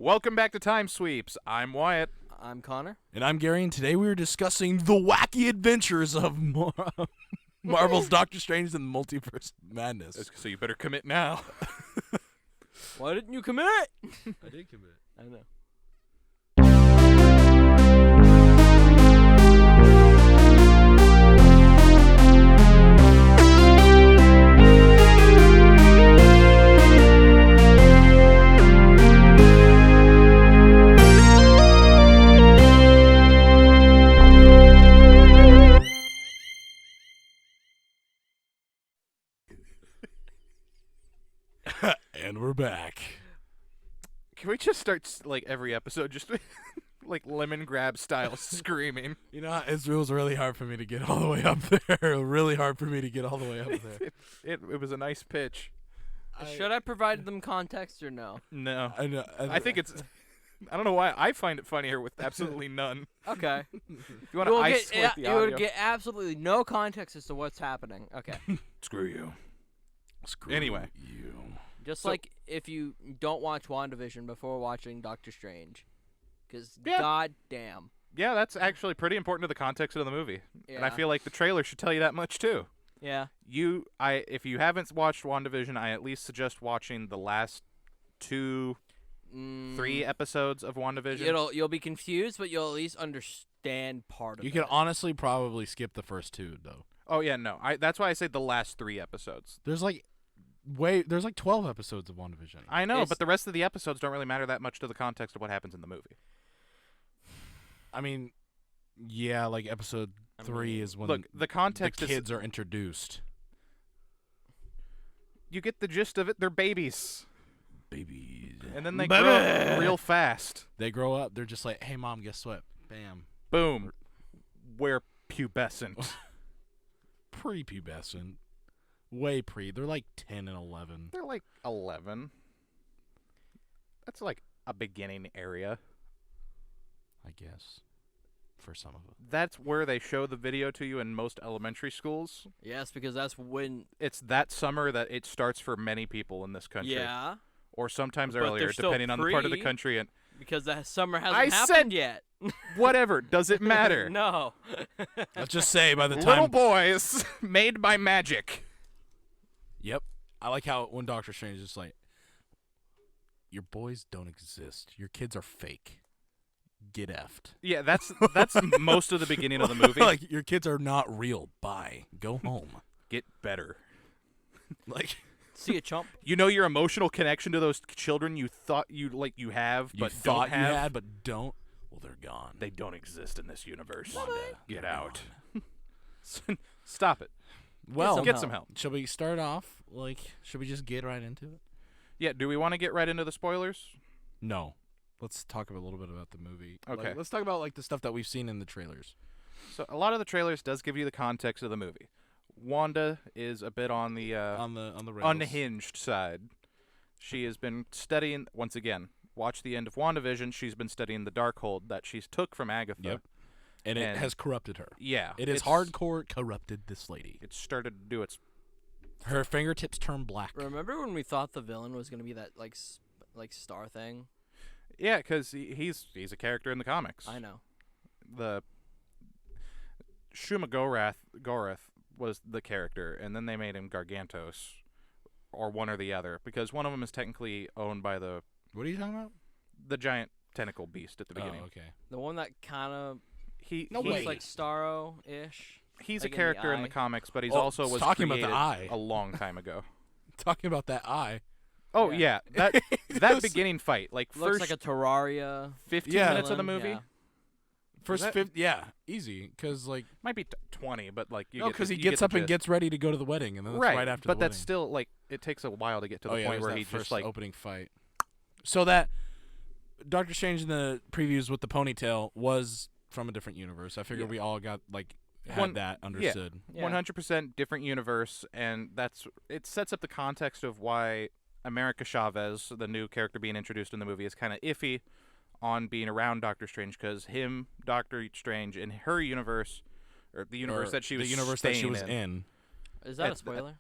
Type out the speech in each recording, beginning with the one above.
Welcome back to Time Sweeps. I'm Wyatt. I'm Connor. And I'm Gary, and today we are discussing the wacky adventures of Marvel's Doctor Strange and the Multiverse of Madness. So you better commit now. Why didn't you commit? I did commit. I know. And we're back. Can we just start like every episode just like lemon grab style screaming? You know, it was really hard for me to get all the way up there. Really hard for me to get all the way up there. It was a nice pitch. Should I provide them context or no? No. I know. I think it's... I don't know why. I find it funnier with absolutely none. Okay. If you want to isolate the you audio. would get absolutely no context as to what's happening. Okay. Screw you. Screw Anyway. you. Just like if you don't watch WandaVision before watching Doctor Strange. Because Yeah. goddamn. Yeah, that's actually pretty important to the context of the movie. Yeah. And I feel like the trailer should tell you that much too. Yeah. If you haven't watched WandaVision, I at least suggest watching the last 3 episodes of WandaVision. You'll be confused, but you'll at least understand part of it. You can honestly probably skip the first two, though. Oh yeah, no. That's why I say the last 3 episodes. There's like 12 episodes of WandaVision. I know, but the rest of the episodes don't really matter that much to the context of what happens in the movie. I mean, yeah, like episode 3 is when Look, the context the kids are introduced. You get the gist of it. They're babies. Babies. And then they grow up real fast. They grow up. They're just like, hey, Mom, guess what? Bam. Boom. We're pubescent. Pre-pubescent. Way pre. They're like 10 and 11. They're like 11. That's like a beginning area. I guess. For some of them. That's where they show the video to you in most elementary schools. Yes, because that's when... It's that summer that it starts for many people in this country. Yeah. Or sometimes But earlier, they're still depending on the part of the pre. country. And Because the summer hasn't I happened said- yet. whatever. Does it matter? No. Let's just say by the time... Little boys made by magic. Yep. I like how when Doctor Strange is like, your boys don't exist. Your kids are fake. Get effed. Yeah, that's most of the beginning of the movie. Like, your kids are not real. Bye. Go home. Get better. Like... See a chump. You know your emotional connection to those children you thought you have, You but thought don't you have. had, but don't. Well, they're gone. They don't exist in this universe. Wanda, Get they're out. Stop it. Well, Get some help. Shall we start off? Like, should we just get right into it? Yeah, do we want to get right into the spoilers? No. Let's talk a little bit about the movie. Okay. Like, let's talk about like the stuff that we've seen in the trailers. So a lot of the trailers does give you the context of the movie. Wanda is a bit on the On the rails. unhinged side. She has been studying, once again, watch the end of WandaVision, she's been studying the Darkhold that she's took from Agatha. Yep. And it And- has corrupted her. Yeah. It is it's hardcore corrupted this lady. It started to do its... Her fingertips turn black. Remember when we thought the villain was gonna be that like star thing? Yeah, because he's a character in the comics. I know. The Shuma Gorath was the character, and then they made him Gargantos, or one or the other, because one of them is technically owned by the What are you talking about? giant tentacle beast at the beginning. Oh, okay. The one that kind of No looks way. like Starro-ish. He's Like a in the character in the eye. comics, but he's Oh, also was talking about the created eye. a long time ago. Talking about that eye. Oh Yeah. yeah, that beginning fight, like Looks first like a Terraria 15 Yeah. minutes of the villain, movie, yeah. First that- 50, yeah, easy, because like might be 20, but like you no, get because the- he you get gets the up and gist. gets ready to go to the wedding, and then that's right after but the that's wedding. still like it takes a while to get to the Oh, yeah, point there's where that he first just like opening fight. So that Doctor Strange in the previews with the ponytail was from a different universe. I figured Yeah. we all got like had One- that understood. Yeah. 100% different universe, and it sets up the context of why America Chavez, the new character being introduced in the movie, is kind of iffy on being around Doctor Strange, because Doctor Strange, in her universe, or the universe Or that she was the universe that she staying was in. Is that a It's- spoiler?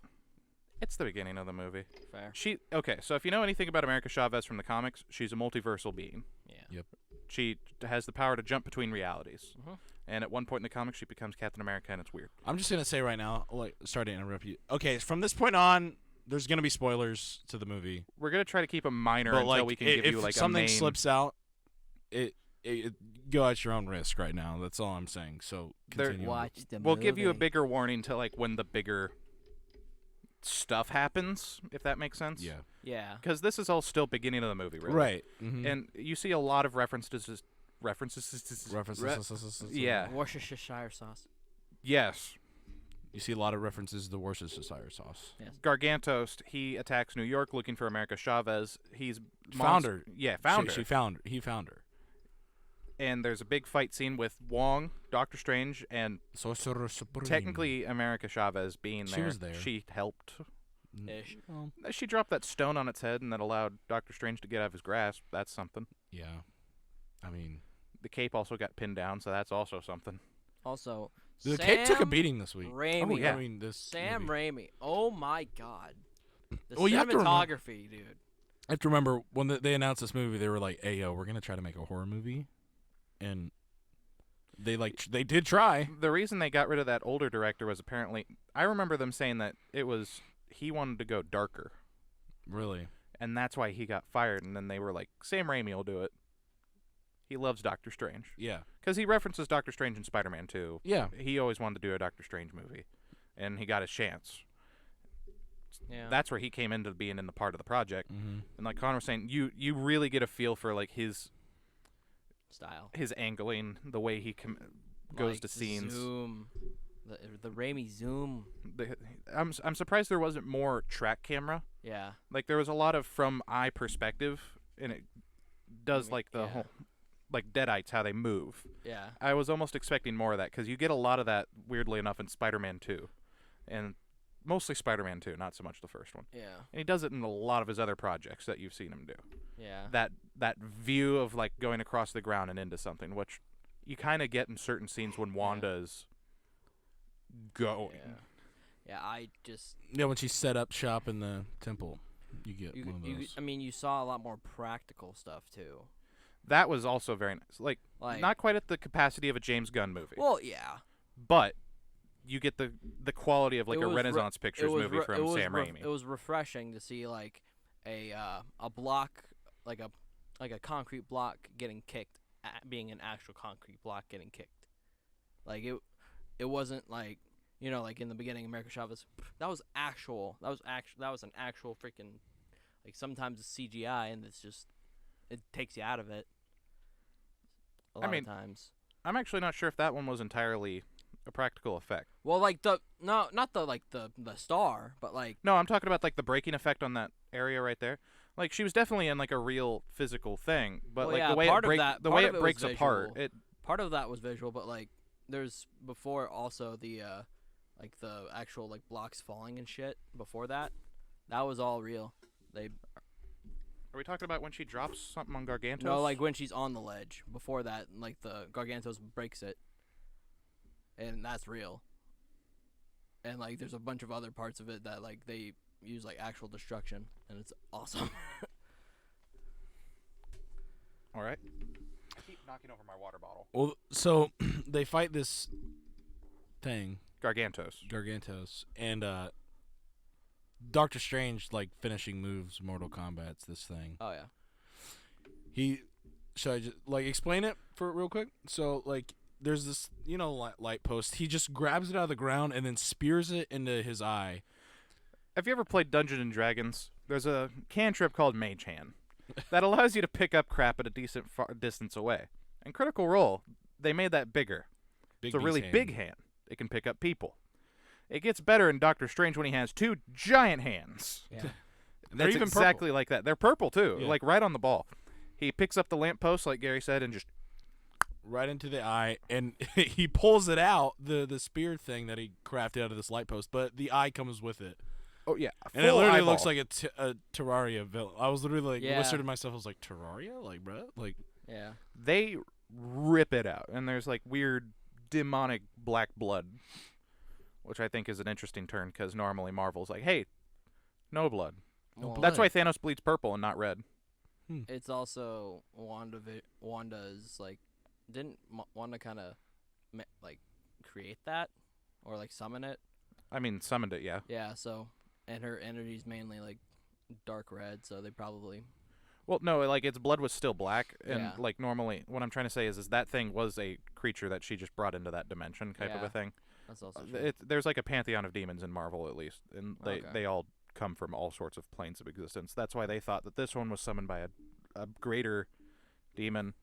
It's the beginning of the movie. Fair. So if you know anything about America Chavez from the comics, she's a multiversal being. Yeah. Yep. She has the power to jump between realities. Mhm. And at one point in the comics, she becomes Captain America, and it's weird. I'm just gonna say right now, like, sorry to interrupt you. Okay, from this point on, there's gonna be spoilers to the movie. We're gonna try to keep them minor But until like, we can if give you like something a main. slips out, it go at your own risk right now. That's all I'm saying. So continue. Watch the We'll give you a movie. bigger warning to like when the bigger stuff happens, if that makes sense. Yeah. Yeah. Because this is all still beginning of the movie, really. Right. Mm-hmm. And you see a lot of references. Yeah. Worcestershire sauce. Yes. You see a lot of references to the Worcestershire sauce. Yes. Gargantos, he attacks New York looking for America Chavez. He's Found her. Yeah, found her. He found her. And there's a big fight scene with Wong, Doctor Strange, and Sorcerer Supreme. technically America Chavez being there. She was there. She helped. Ish. Well, She dropped that stone on its head and that allowed Doctor Strange to get out of his grasp. That's something. yeah. I mean, The cape also got pinned down, so that's also something. Also, the Sam kid took a beating this week. Raimi. Oh, yeah. I mean, this Sam movie. Raimi. Oh my God. The Well, you have to remember- cinematography, dude. I have to remember when they announced this movie, they were like, "Hey, yo, we're gonna try to make a horror movie," and they did try. The reason they got rid of that older director was apparently, I remember them saying that he wanted to go darker, Really? and that's why he got fired. And then they were like, Sam Raimi will do it. He loves Doctor Strange. Yeah. Because he references Doctor Strange in Spider-Man 2. Yeah. He always wanted to do a Doctor Strange movie, and he got his chance. Yeah. That's where he came into being in the part of the project. Mm-hmm. And like Connor was saying, you really get a feel for like his style. angling, the way he goes Like, to scenes. Zoom. The Raimi zoom. I'm surprised there wasn't more track camera. Yeah. Like there was a lot of from eye perspective, and it does mean, like the yeah. whole, like Deadites, how they move. Yeah. I was almost expecting more of that because you get a lot of that, weirdly enough, in Spider-Man 2, and mostly Spider-Man 2, not so much the first one. Yeah. And he does it in a lot of his other projects that you've seen him do. Yeah. That view of like going across the ground and into something, which you kind of get in certain scenes when Wanda's going. Yeah. I just. Yeah, when she set up shop in the temple, you get one of those. I mean, you saw a lot more practical stuff too. That was also very nice. Like Like. not quite at the capacity of a James Gunn movie, Well, yeah. but you get the quality of like It a was Renaissance Pictures movie it from was Sam Raimi. It was refreshing to see like a block, like a concrete block getting kicked, being an actual concrete block getting kicked. Like it wasn't like, you know, like in the beginning, America Chavez. That was an actual freaking. Like sometimes it's CGI and it's just, it takes you out of it. A lot of times. I'm actually not sure if that one was entirely a practical effect. Well, like not the star, but like. No, I'm talking about like the braking effect on that area right there. Like she was definitely in like a real physical thing, but Well, like yeah, the way part it of that- the part way of it it was breaks apart, visual. it Part of that was visual, but like there's before also the like the actual like blocks falling and shit. Before that was all real. They Are we talking about when she drops something on Gargantos? no, like when she's on the ledge. Before that, like the Gargantos breaks it, and that's real. And like there's a bunch of other parts of it that like they use like actual destruction, and it's awesome. All right. I keep knocking over my water bottle. Well, so they fight this thing, Gargantos. Gargantos, and Doctor Strange like finishing moves, Mortal Kombat's this thing. Oh yeah. Should I just like explain it for real quick? So like there's this, you know, light post. He just grabs it out of the ground and then spears it into his eye. Have you ever played Dungeons and Dragons? There's a cantrip called Mage Hand that allows you to pick up crap at a decent distance away. In Critical Role, they made that bigger. It's a really big hand. It can pick up people. It gets better in Doctor Strange when he has two giant hands. Yeah. They're That's even exactly purple. like that. They're purple too, Yeah. like right on the ball. He picks up the lamppost, like Gary said, and just Right into the eye, and he pulls it out, the spear thing that he crafted out of this light post, but the eye comes with it. oh yeah, And it full literally eyeball. looks like a Terraria villain. I was literally like, Yeah. listening to myself, I was like, Terraria? Like, bro? Like, Yeah. They rip it out, and there's like weird demonic black blood, which I think is an interesting turn because normally Marvel's like, hey, No blood. Well, That's why Thanos bleeds purple and not red. It's also Wanda's like, didn't Wanda kind of like create that or like summon it? I mean, summoned it, yeah. Yeah. So, and her energy's mainly like dark red, so they probably. Well, no, like its blood was still black, and Yeah. like normally, what I'm trying to say is that thing was a creature that she just brought into that dimension, type of Yeah. a thing. That's also true. There's like a pantheon of demons in Marvel, at least, and Okay. they all come from all sorts of planes of existence. That's why they thought that this one was summoned by a greater demon.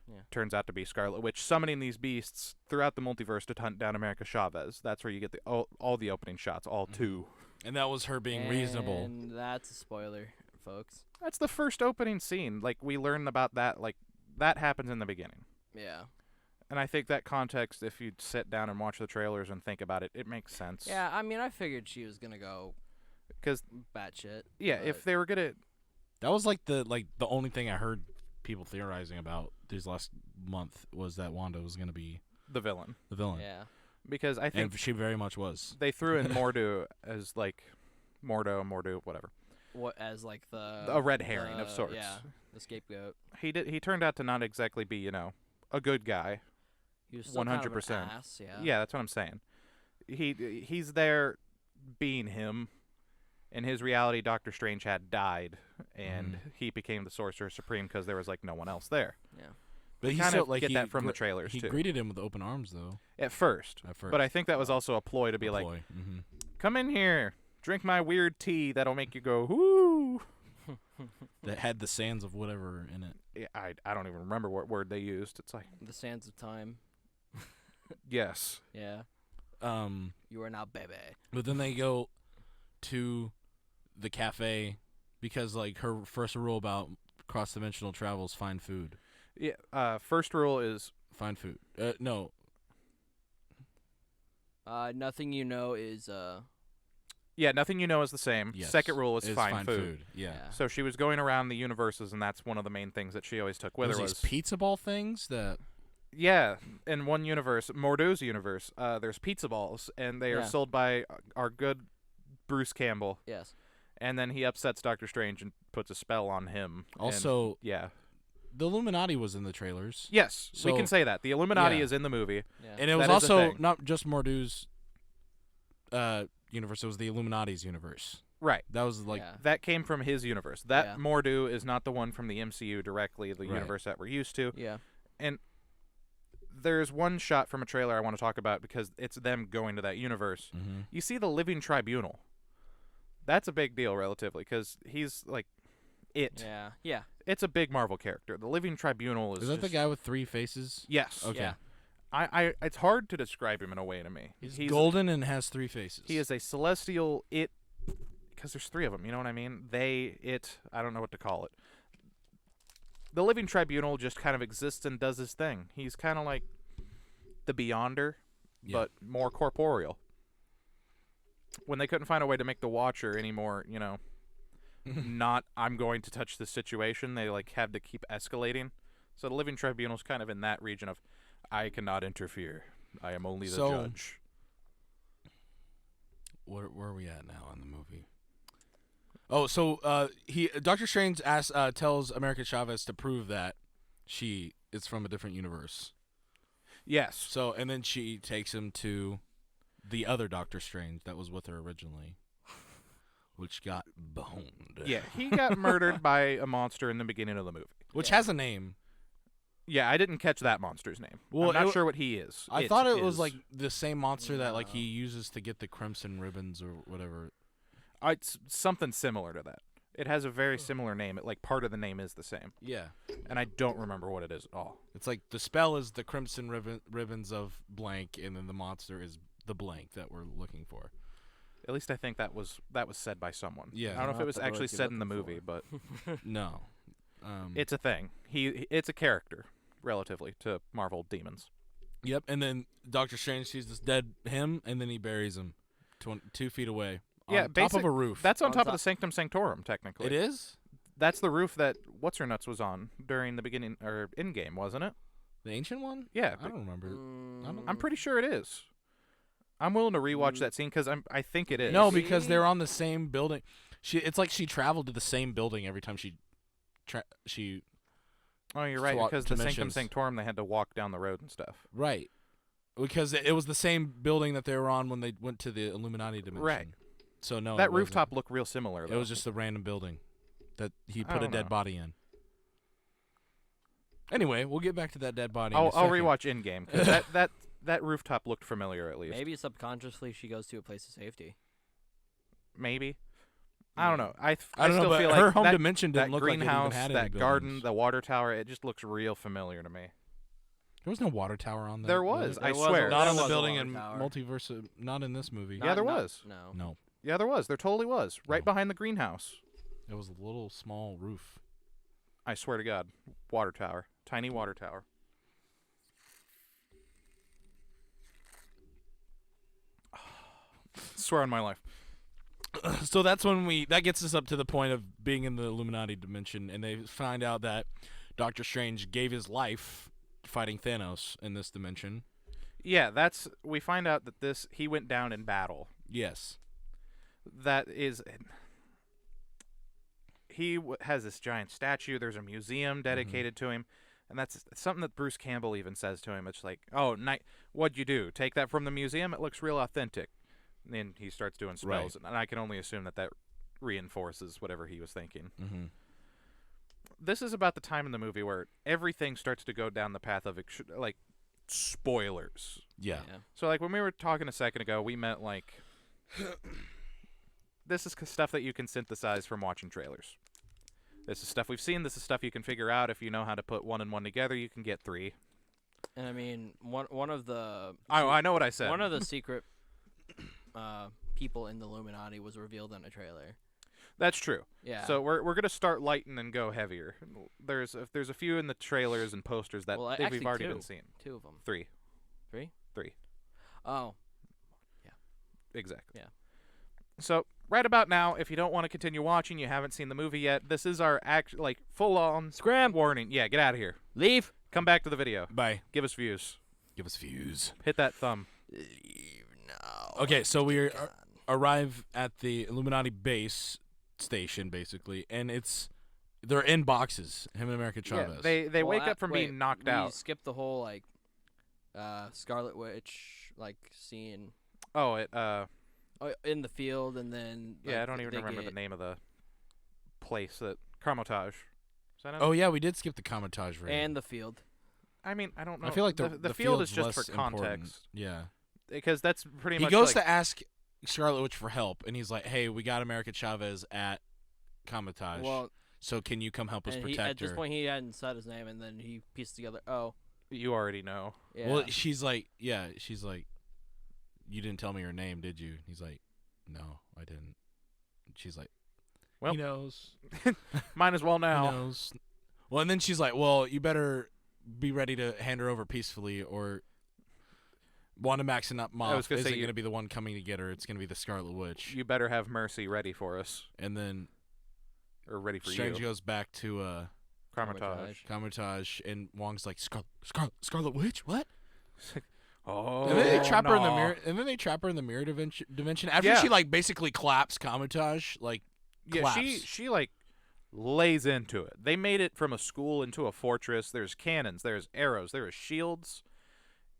Yeah. Turns out to be Scarlet Witch, summoning these beasts throughout the multiverse to hunt down America Chavez. That's where you get all the opening shots, all two. And that was her being reasonable. And that's a spoiler, folks. That's the first opening scene. Like, we learn about that. Like, that happens in the beginning. Yeah. And I think that context, if you sit down and watch the trailers and think about it, it makes sense. Yeah, I mean, I figured she was gonna go Because, batshit. yeah, but- if they were gonna, That was like the only thing I heard people theorizing about this last month was that Wanda was going to be the villain. the villain. Yeah. Because I think And she very much was. they threw in Mordo as like Mordo, whatever, What as like the a red herring of the- sorts. Yeah, the scapegoat. He turned out to not exactly be a good guy. He was still 100%. Kind of an ass, yeah. Yeah, that's what I'm saying. He's there being him. In his reality, Doctor Strange had died, and he became the Sorcerer Supreme because there was like no one else there. Yeah. But You he kind still, of like, get he that from the gre- trailers He too. greeted him with open arms, though. At first, At first. but I think that was also a ploy to be like, Mm-hmm. "Come in here, drink my weird tea that'll make you go whoo." That had the sands of whatever in it. Yeah, I don't even remember what word they used. It's like, The sands of time. yes. Yeah. You are now baby. But then they go to the cafe because, like, her first rule about cross-dimensional travel is find food. Yeah. First rule is Find food. No. Nothing you know is nothing you know is the same. Yes. Second rule is find food. Yeah. So she was going around the universes, and that's one of the main things that she always took with her. Those these pizza ball things that. Yeah, in one universe, Mordo's universe, there's pizza balls, and they are Yeah. sold by our good Bruce Campbell. yes. And then he upsets Doctor Strange and puts a spell on him. and- Also, yeah. the Illuminati was in the trailers. Yes, we So- can say that. The Illuminati yeah. is in the movie. Yeah. And it was That is a also thing. not just Mordu's universe, it was the Illuminati's universe. Right. That was like yeah. That came from his universe. That Yeah. Mordo is not the one from the MCU directly, the Right. universe that we're used to. Yeah. There's one shot from a trailer I want to talk about because it's them going to that universe. mm-hmm. You see the Living Tribunal. That's a big deal relatively because he's like it. Yeah. Yeah. It's a big Marvel character. The Living Tribunal is Is that the just- guy with 3 faces? Yes. Okay. Yeah. I it's hard to describe him in a way to me. He's golden and has 3 faces. He is a celestial it because there's 3 of them, you know what I mean? They, it, I don't know what to call it. The Living Tribunal just kind of exists and does his thing. He's kind of like the Beyonder, Yeah. but more corporeal. When they couldn't find a way to make the Watcher anymore, not I'm going to touch this situation, they like had to keep escalating. So the Living Tribunal's kind of in that region of I cannot interfere. I am only the So- judge. Where are we at now in the movie? Oh, so Doctor Strange tells America Chavez to prove that she is from a different universe. Yes. So and then she takes him to the other Doctor Strange that was with her originally, which got boned. Yeah, he got murdered by a monster in the beginning of the movie. Which Yeah. has a name. Yeah, I didn't catch that monster's name. Well, I'm not it- sure what he is. I thought it was is. like the same monster that like No. he uses to get the crimson ribbons or whatever. It's something similar to that. It has a very similar name. It, like part of the name is the same, Yeah. and I don't remember what it is at all. It's like the spell is the crimson ribbons of blank, and then the monster is the blank that we're looking for. At least I think that was said by someone. Yeah. I don't know if Not it was the actually word you're said in the looking movie, but No. it's a thing. It's a character relatively to Marvel demons. Yep. And then Doctor Strange sees this dead him, and then he buries him 2 feet away. Yeah, on top of a roof. That's on On top of top- the Sanctum Sanctorum, technically. it is That's the roof that What's Her Nuts was on during the beginning or in game, wasn't it? the ancient one. Yeah, I don't remember. I'm pretty sure it is. I'm willing to rewatch that scene because I think it is. No, because they're on the same building. It's like she traveled to the same building every time she. Oh, you're right, swap because the Sanctum dimensions. Sanctorum, they had to walk down the road and stuff. Right. Because it was the same building that they were on when they went to the Illuminati dimension. Right. So no, that it wasn't. rooftop looked real similar, though. It was just a random building that he I put a don't dead know. body in. Anyway, we'll get back to that dead body. I'll in a second. rewatch In-Game, because that rooftop looked familiar, at least. Maybe subconsciously she goes to a place of safety. Maybe. I don't know. I don't know, still but feel her like home that, dimension didn't that look like it even greenhouse, had that any garden, buildings. the water tower, it just looks real familiar to me. There was no water tower on that. There was, building. I There was swear. a- Not there on the was a building water in tower. Multiverse. Not in this movie. Yeah, there was. No. No, Yeah, there was. There totally was. Right Oh. behind the greenhouse. it was a little small roof. I swear to God. Water tower. Tiny water tower. Swear on my life. So that's when that gets us up to the point of being in the Illuminati dimension, and they find out that Doctor Strange gave his life fighting Thanos in this dimension. Yeah, we find out that he went down in battle. Yes. That is, has this giant statue. There's a museum dedicated to him, and that's something that Bruce Campbell even says to him. It's like, oh, what'd you do? Take that from the museum? It looks real authentic. And then he starts doing spells, and I can only assume that reinforces whatever he was thinking. Mm-hmm. This is about the time in the movie where everything starts to go down the path of like spoilers. Yeah. So like when we were talking a second ago, we meant like this is stuff that you can synthesize from watching trailers. This is stuff we've seen. This is stuff you can figure out if you know how to put one and one together. You can get three. And I mean, one of the I know what I said. one of the secret people in the Illuminati was revealed in a trailer. That's true. Yeah. So we're gonna start light and then go heavier. There's a few in the trailers and posters that Well, we've actually already two. been seeing. Two of them. Three. Three? Three. Oh. Exactly. Yeah. So right about now, if you don't want to continue watching, you haven't seen the movie yet. This is our full on Scram! warning. Yeah, get out of here. Leave. Come back to the video. Bye. Give us views. Give us views. Hit that thumb. Leave now. Okay, so we arrive at the Illuminati base station, basically, and they're in boxes. Him and America Chavez. Yeah, they wake up from being knocked we out. Skipped the whole Scarlet Witch scene. Oh, In the field, and then I don't even remember the name of the place that Carmotage. Is that it? Oh yeah, we did skip the commentage raid. and the field. I mean, I don't know. I feel like the field is field's just for less important. context Yeah. because that's pretty He much. goes like, to ask Scarlet Witch for help, and he's like, "Hey, we got America Chavez at Commentage, Well, so can you come help us and protect at her?" this point he hadn't said his name, and then he pieced together. Oh, you already know. yeah. Well, she's like, "You didn't tell me her name, did you?" He's like, "No, I didn't." She's like, Well, "He knows. Might as well He now. knows." Well, and then she's like, "Well, you better be ready to hand her over peacefully, or Wanda Maximoff I was gonna isn't say going to be the one coming to get her. It's going to be the Scarlet Witch." You better have Mercy ready for us, And then or ready for Strange you. goes back to Carmotage. Commentage, and Wong's like, Scarlet Witch, what? Oh, And then they trap her in the no. mirror. And then they trap her in the mirror dimension. After Yeah. she like basically claps Commentage, like Yeah, claps. she like lays into it. They made it from a school into a fortress. There's cannons, there's arrows, there is shields,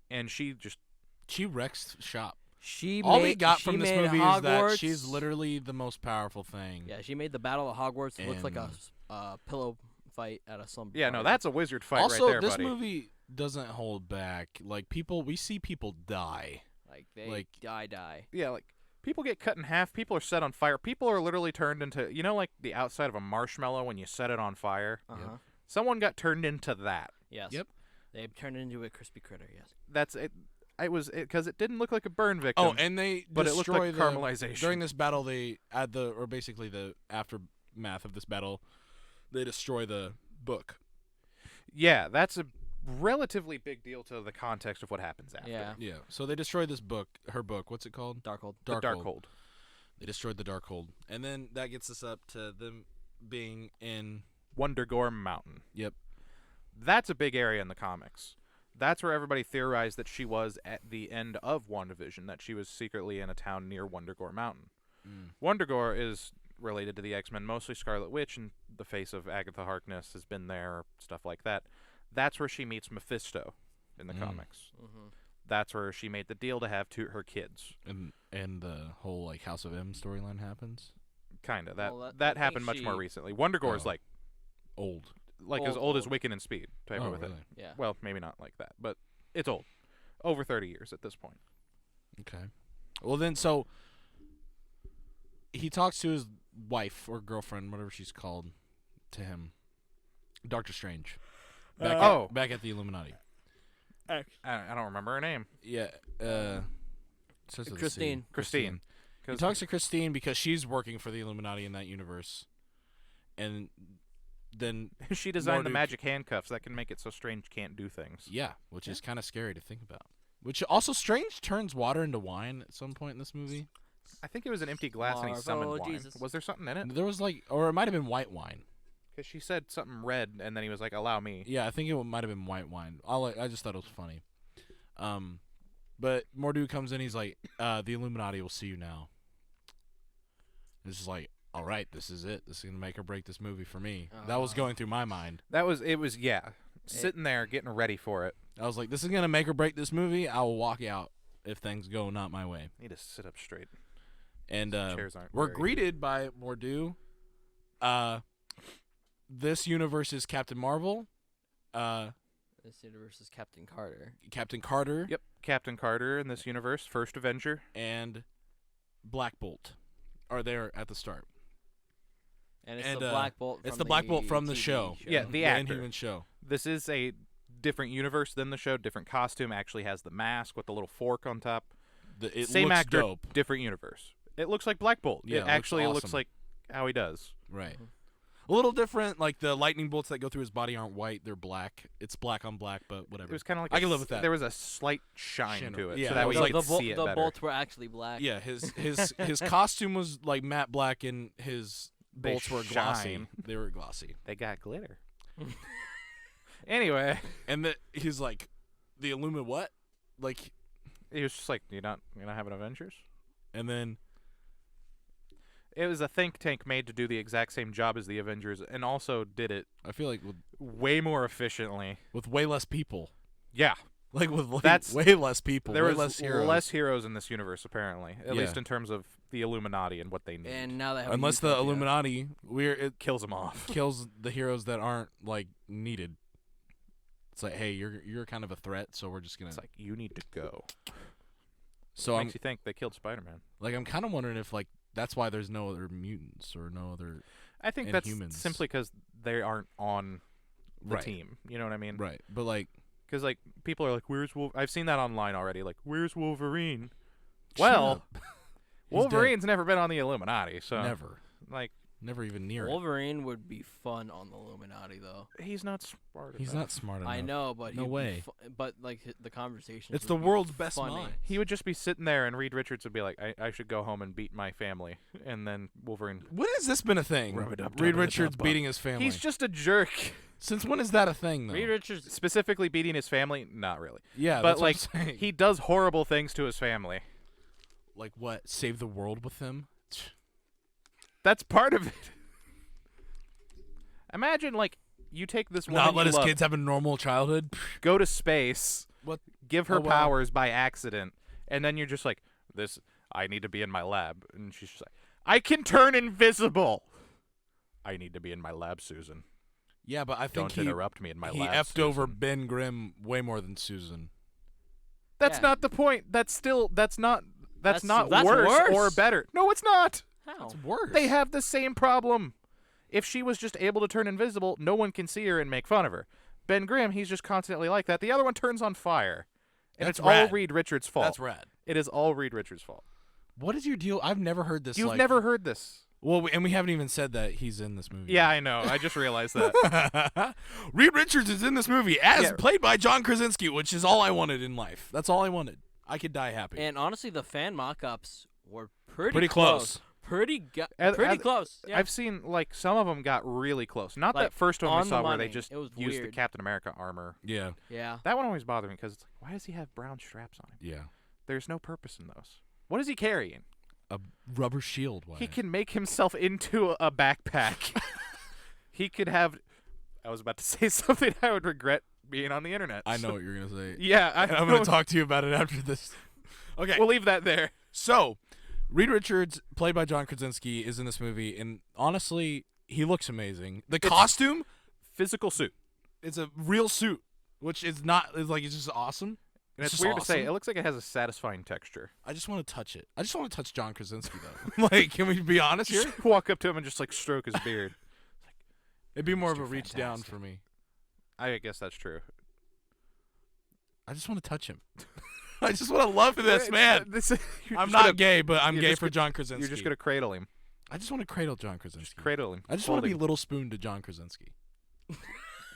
and she just She wrecks shop. She All made, we got she from this made movie Hogwarts, is that she's literally the most powerful thing. Yeah, she made the Battle of Hogwarts look like a And- pillow fight at a slumber yeah, no, party. that's a wizard fight Also, right there, this buddy. movie doesn't hold back. Like we see people die. like they like- die. Yeah, like people get cut in half. People are set on fire. People are literally turned into like the outside of a marshmallow when you set it on fire. Uh-huh. Someone got turned into that. Yes. Yep. They turned it into a crispy critter. Yes. That's it. It was because it didn't look like a burn victim. Oh, and they but it looked destroy like the, caramelization. During this battle, they add basically the aftermath of this battle, they destroy the book. Yeah, that's a relatively big deal to the context of what happens after. Yeah. Yeah. So they destroy this book, her book. What's it called? Darkhold. The Darkhold. Darkhold. They destroyed the Darkhold, and then that gets us up to them being in. Wundagore Mountain. Yep. That's a big area in the comics. That's where everybody theorized that she was at the end of WandaVision, that she was secretly in a town near Wundagore Mountain. Wundagore is related to the X-Men, mostly Scarlet Witch in the face of Agatha Harkness has been there, stuff like that. That's where she meets Mephisto in the comics. Mm-hmm. That's where she made the deal to have her kids. And the whole like House of M storyline happens. Kinda. Well, That I happened think much more she- recently. Wonder Gore is like Old. as old as Old. Wiccan and Speed type Oh, with really? it. Yeah. Well, maybe not like that, but it's old. Over 30 years at this point. Okay. Well, then, so he talks to his wife or girlfriend, whatever she's called, to him. Doctor Strange. Back at the Illuminati. I don't remember her name. Yeah. Starts with a C. Christine. Christine. He talks to Christine because she's working for the Illuminati in that universe, and then She designed the Marduk- magic handcuffs that can make it so Strange can't do things. yeah, which is kind of scary to think about. Which also Strange turns water into wine at some point in this movie. I think it was an empty glass and he Marvel, summoned wine. Jesus. Was there something in it? There was like, or it might have been white wine. Because she said something red, and then he was like, "Allow me." Yeah, I think it might have been white wine. I just thought it was funny. But Mordu comes in. He's like, "The Illuminati will see you now." It's just like, all right, this is it. This is gonna make or break this movie for me. That was going through my mind. Sitting there getting ready for it. I was like, this is gonna make or break this movie. I will walk out if things go not my way. Need to sit up straight. And Chairs aren't we're very- greeted by Mordu. This universe is Captain Marvel, This universe is Captain Carter. Captain Carter, Yep, Captain Carter in this universe, first Avenger. and Black Bolt are there at the start. And it's And, the Black Bolt. it's from the Black Bolt from the TV show. Yeah, the The actor. Inhuman show. This is a different universe than the show, different costume. Actually has the mask with the little fork on top. It Same looks actor, dope. different universe. It looks like Black Bolt. Yeah, it it looks actually looks awesome. like how he does. Right. A little different, like the lightning bolts that go through his body aren't white; they're black. It's black on black, but whatever. It was kind of like I can live with that. There was a slight shine Shimmer. to it, Yeah, so it that was way like you the, could bol- see it the better. bolts were actually black. Yeah, his costume was like matte black, and his They bolts were glossy. shine. They were glossy. They got glitter. Anyway, And he's like, the Illumi what? Like, he was just like, "You not have an Avengers?" and then It was a think tank made to do the exact same job as the Avengers, and also did it I feel like way more efficiently. with way less people, Yeah, like with like That's- way less people, there way was less heroes. less heroes in this universe, apparently. At Yeah. least in terms of the Illuminati and what they need. And now they have Unless the Utopia. Illuminati, it kills them off. kills the heroes that aren't like needed. It's like, hey, you're kind of a threat, so we're just gonna. It's like, you need to go. So Makes you think they killed Spider-Man. I'm kind of wondering if like that's why there's no other mutants or no other. I think And that's humans. simply because they aren't on the Right. team. You know what I mean? Right, but like, Because like people are like, "Where's Wolverine?" I've seen that online already. Like, "Where's Wolverine?" shut Well, up. He's Wolverine's never been on the Illuminati, so dead. never even near it. Wolverine would be fun on the Illuminati, though. he's not smart. He's enough. not smart enough. I know, but No he'd be way. but like the conversation. It's the world's best funny. mind. He would just be sitting there, and Reed Richards would be like, I should go home and beat my family," and then Wolverine. When has this been a thing? Rub it up, Reed rub it Richards up. beating his family. He's just a jerk. Since when is that a thing, though? Reed Richards. Specifically beating his family, not really. Yeah, But that's like, what I'm saying. he does horrible things to his family. like what? Save the world with him? That's part of it. Imagine like you take this woman Not let you his love, kids have a normal childhood? go to space, What? give her Oh, wow. powers by accident, and then you're just like, "This, I need to be in my lab," and she's just like, "I can turn invisible." I need to be in my lab, Susan. Yeah, but I think Don't interrupt me in my he lab. effed over Susan. Ben Grimm way more than Susan. That's Yeah. not the point. That's not That's worse, worse. or better. No, it's not. How? It's worse. They have the same problem. If she was just able to turn invisible, no one can see her and make fun of her. Ben Grimm, he's just constantly like that. The other one turns on fire. And That's it's all rad. Reed Richards' fault. That's rad. It is all Reed Richards' fault. What is your deal? I've never heard this. You've like, never heard this. Well, and we haven't even said that he's in this movie. Yeah, I know. I just realized that. Reed Richards is in this movie as Yeah. played by John Krasinski, which is all I wanted in life. That's all I wanted. I could die happy. And honestly, the fan mock-ups were pretty Pretty close. Pretty As- close. Yeah. I've seen, like, some of them got really close. Not Like, that first one we on the saw where they money. just It was used the weird. Captain America armor. Yeah, yeah. That one always bothered me because it's like, why does he have brown straps on him? yeah. There's no purpose in those. What is he carrying? A rubber shield. He Wyatt. can make himself into a backpack. He could have. I was about to say something I would regret being on the internet. I know what you're gonna say. Yeah, I'm gonna talk to you about it after this. Okay, We'll leave that there. so Reed Richards, played by John Krasinski, is in this movie, and honestly, he looks amazing. The costume, Physical suit. it's a real suit, which is not is like it's just awesome. And it's just weird to say. awesome. It looks like it has a satisfying texture. I just want to touch it. I just want to touch John Krasinski though. Like, can we be honest here? Just walk up to him and just like stroke his beard. It'd be more of a Mr. reach down Fantastic. for me. I guess that's true. I just want to touch him. I just want to love this man. You're I'm just not gonna- gay, but I'm you're gay just for gonna- John Krasinski. You're just gonna cradle him. I just want to cradle John Krasinski. Just cradle him. I just want to be Hold him. Little Spoon to John Krasinski.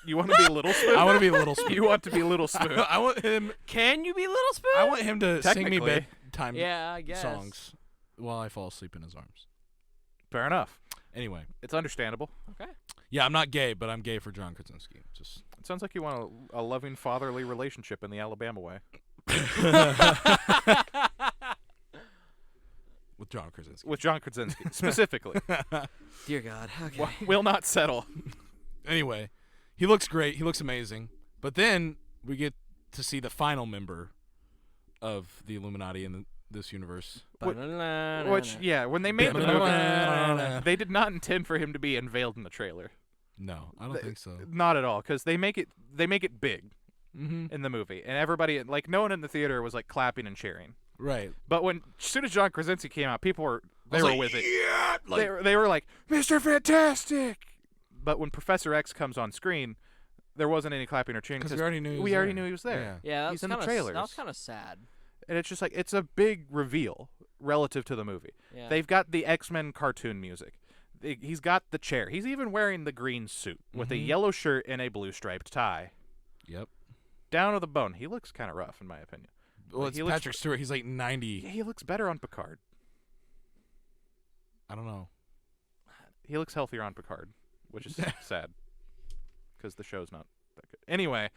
You want to be Little Spoon? I want to be Little Spoon. You want to be Little Spoon? I want him. Can you be Little Spoon? I want him to sing me Technically. bedtime Yeah, I guess. songs while I fall asleep in his arms. Fair enough. Anyway, It's understandable. Okay. yeah, I'm not gay, but I'm gay for John Krasinski. Just It sounds like you want a loving fatherly relationship in the Alabama way. with John Krasinski. With John Krasinski, specifically. Dear God. Okay. Will not settle. Anyway, he looks great. He looks amazing. But then we get to see the final member of the Illuminati in this universe. Which, yeah, when they made the movie, they did not intend for him to be unveiled in the trailer. No, I don't think so. Not at all, because they make it big Mm-hmm. in the movie, and everybody, like, no one in the theater was like clapping and cheering. Right. But as soon as John Krasinski came out, people were with it. Yeah, They were like, Mr. Fantastic. But when Professor X comes on screen, there wasn't any clapping or cheering because we already knew. knew he was there. Yeah. Yeah, He's that's in the kinda trailers. That was kind of sad. And it's just like, it's a big reveal relative to the movie. Yeah. They've got the X-Men cartoon music. He's got the chair. He's even wearing the green suit with a Mhm. yellow shirt and a blue striped tie. Yep. Down to the bone. He looks kind of rough, in my opinion. Well, Like, it's he looks- Patrick Stewart. He's like 90. Yeah, he looks better on Picard. I don't know. He looks healthier on Picard, which is sad because the show's not that good. Anyway,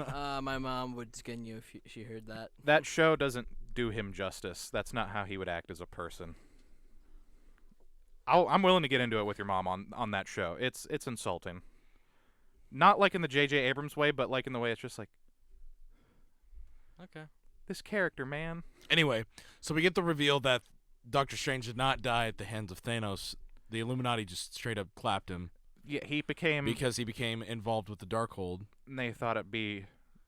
My mom would skin you if she heard that. that show doesn't do him justice. That's not how he would act as a person. I'm willing to get into it with your mom on that show. It's insulting. Not like in the J.J. Abrams way, but like in the way it's just like, Okay. this character, man. Anyway, so we get the reveal that Doctor Strange did not die at the hands of Thanos. The Illuminati just straight up clapped him Yeah, he became, because he became involved with the Darkhold, and they thought it'd be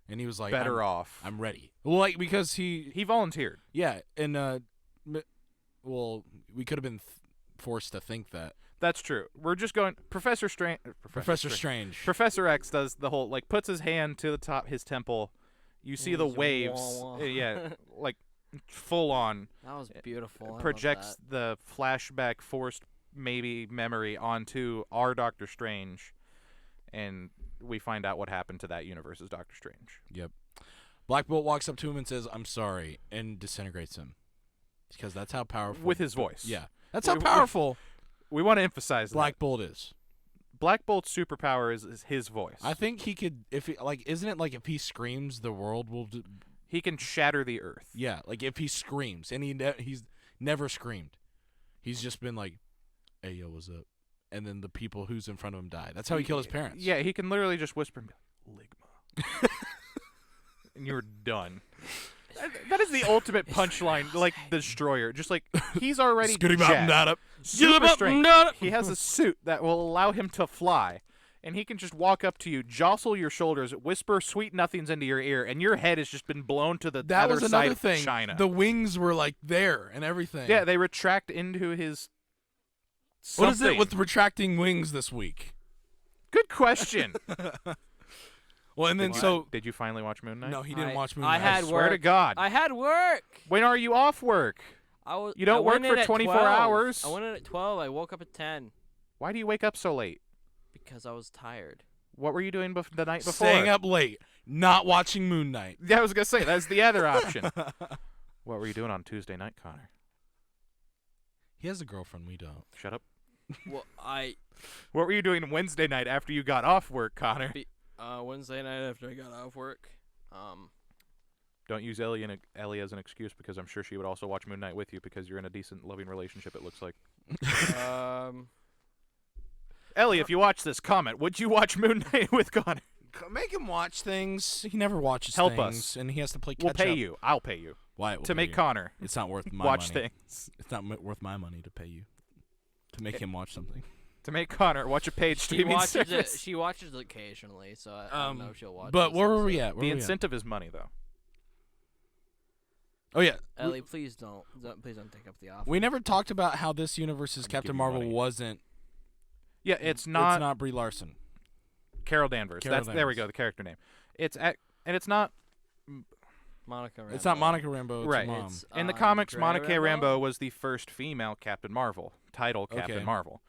and he was like, better off. I'm ready. Well, like because He volunteered. yeah, and well, we could have been forced to think that That's true. We're just going Professor Strange. Professor Strange. Professor X does the whole, like, puts his hand to the top his temple. You see the He's waves. wah, wah. Yeah, like full on That was beautiful. I love projects that. the flashback forced maybe memory onto our Doctor Strange, and we find out what happened to that universe's Doctor Strange. Yep. Black Bolt walks up to him and says, "I'm sorry," and disintegrates him because that's how powerful. With his voice. yeah, that's how We- powerful We want to emphasize Black that. Bolt is. Black Bolt's superpower is his voice. I think he could, if he, like, isn't it like if he screams, the world will. He can shatter the earth. Yeah, like if he screams, and he's never screamed. He's just been like, "Hey, yo, what's up?" And then the people who's in front of him die. That's how he killed his parents. Yeah, he can literally just whisper and be like, Ligma. And you're done. That is the ultimate punchline, like the Destroyer. Just like, he's already jacked. Super strength. He has a suit that will allow him to fly. And he can just walk up to you, jostle your shoulders, whisper sweet nothings into your ear, and your head has just been blown to the That other was side another of thing. China. The wings were like there and everything. Yeah, they retract into his What is it something. with retracting wings this week? Good question. Well, and then Did you- so did you finally watch Moon Knight? no, he didn't I- watch Moon I Knight. had Swear to work. God. I had work. When are you off work? You don't I work went for in at 24 12. hours. I went in at 12. I woke up at 10 Why do you wake up so late? because I was tired. What were you doing the night before? Staying up late, not watching Moon Knight. Yeah, I was gonna say that's the other option. What were you doing on Tuesday night, Connor? He has a girlfriend. We don't. Shut up. Well, What were you doing Wednesday night after you got off work, Connor? Wednesday night after I got off work, Don't use Ellie as an excuse, because I'm sure she would also watch Moon Knight with you, because you're in a decent, loving relationship, it looks like. Ellie, if you watch this, comment. Would you watch Moon Knight with Connor? Make him watch things. He never watches Help things. us. And he has to play catch We'll pay up. you. I'll pay you. Wyatt will to pay make you. Connor It's not worth my watch money. things. It's not worth my money to pay you. To make him watch something. To make Connor watch a paid streaming service. She watches it occasionally, so I don't know if she'll watch it. But where were we at? The incentive is money, though. Oh, yeah. Ellie, please don't take up the offer. We never talked about how this universe's Captain Marvel wasn't. Yeah, it's not. It's not Brie Larson. Carol Danvers. There we go. The character name. It's not Monica Rambeau. It's not Monica Rambeau. It's right. her mom. It's, in the comics, Andrea Monica Rambeau was the first female Captain Marvel, Okay. Captain Marvel.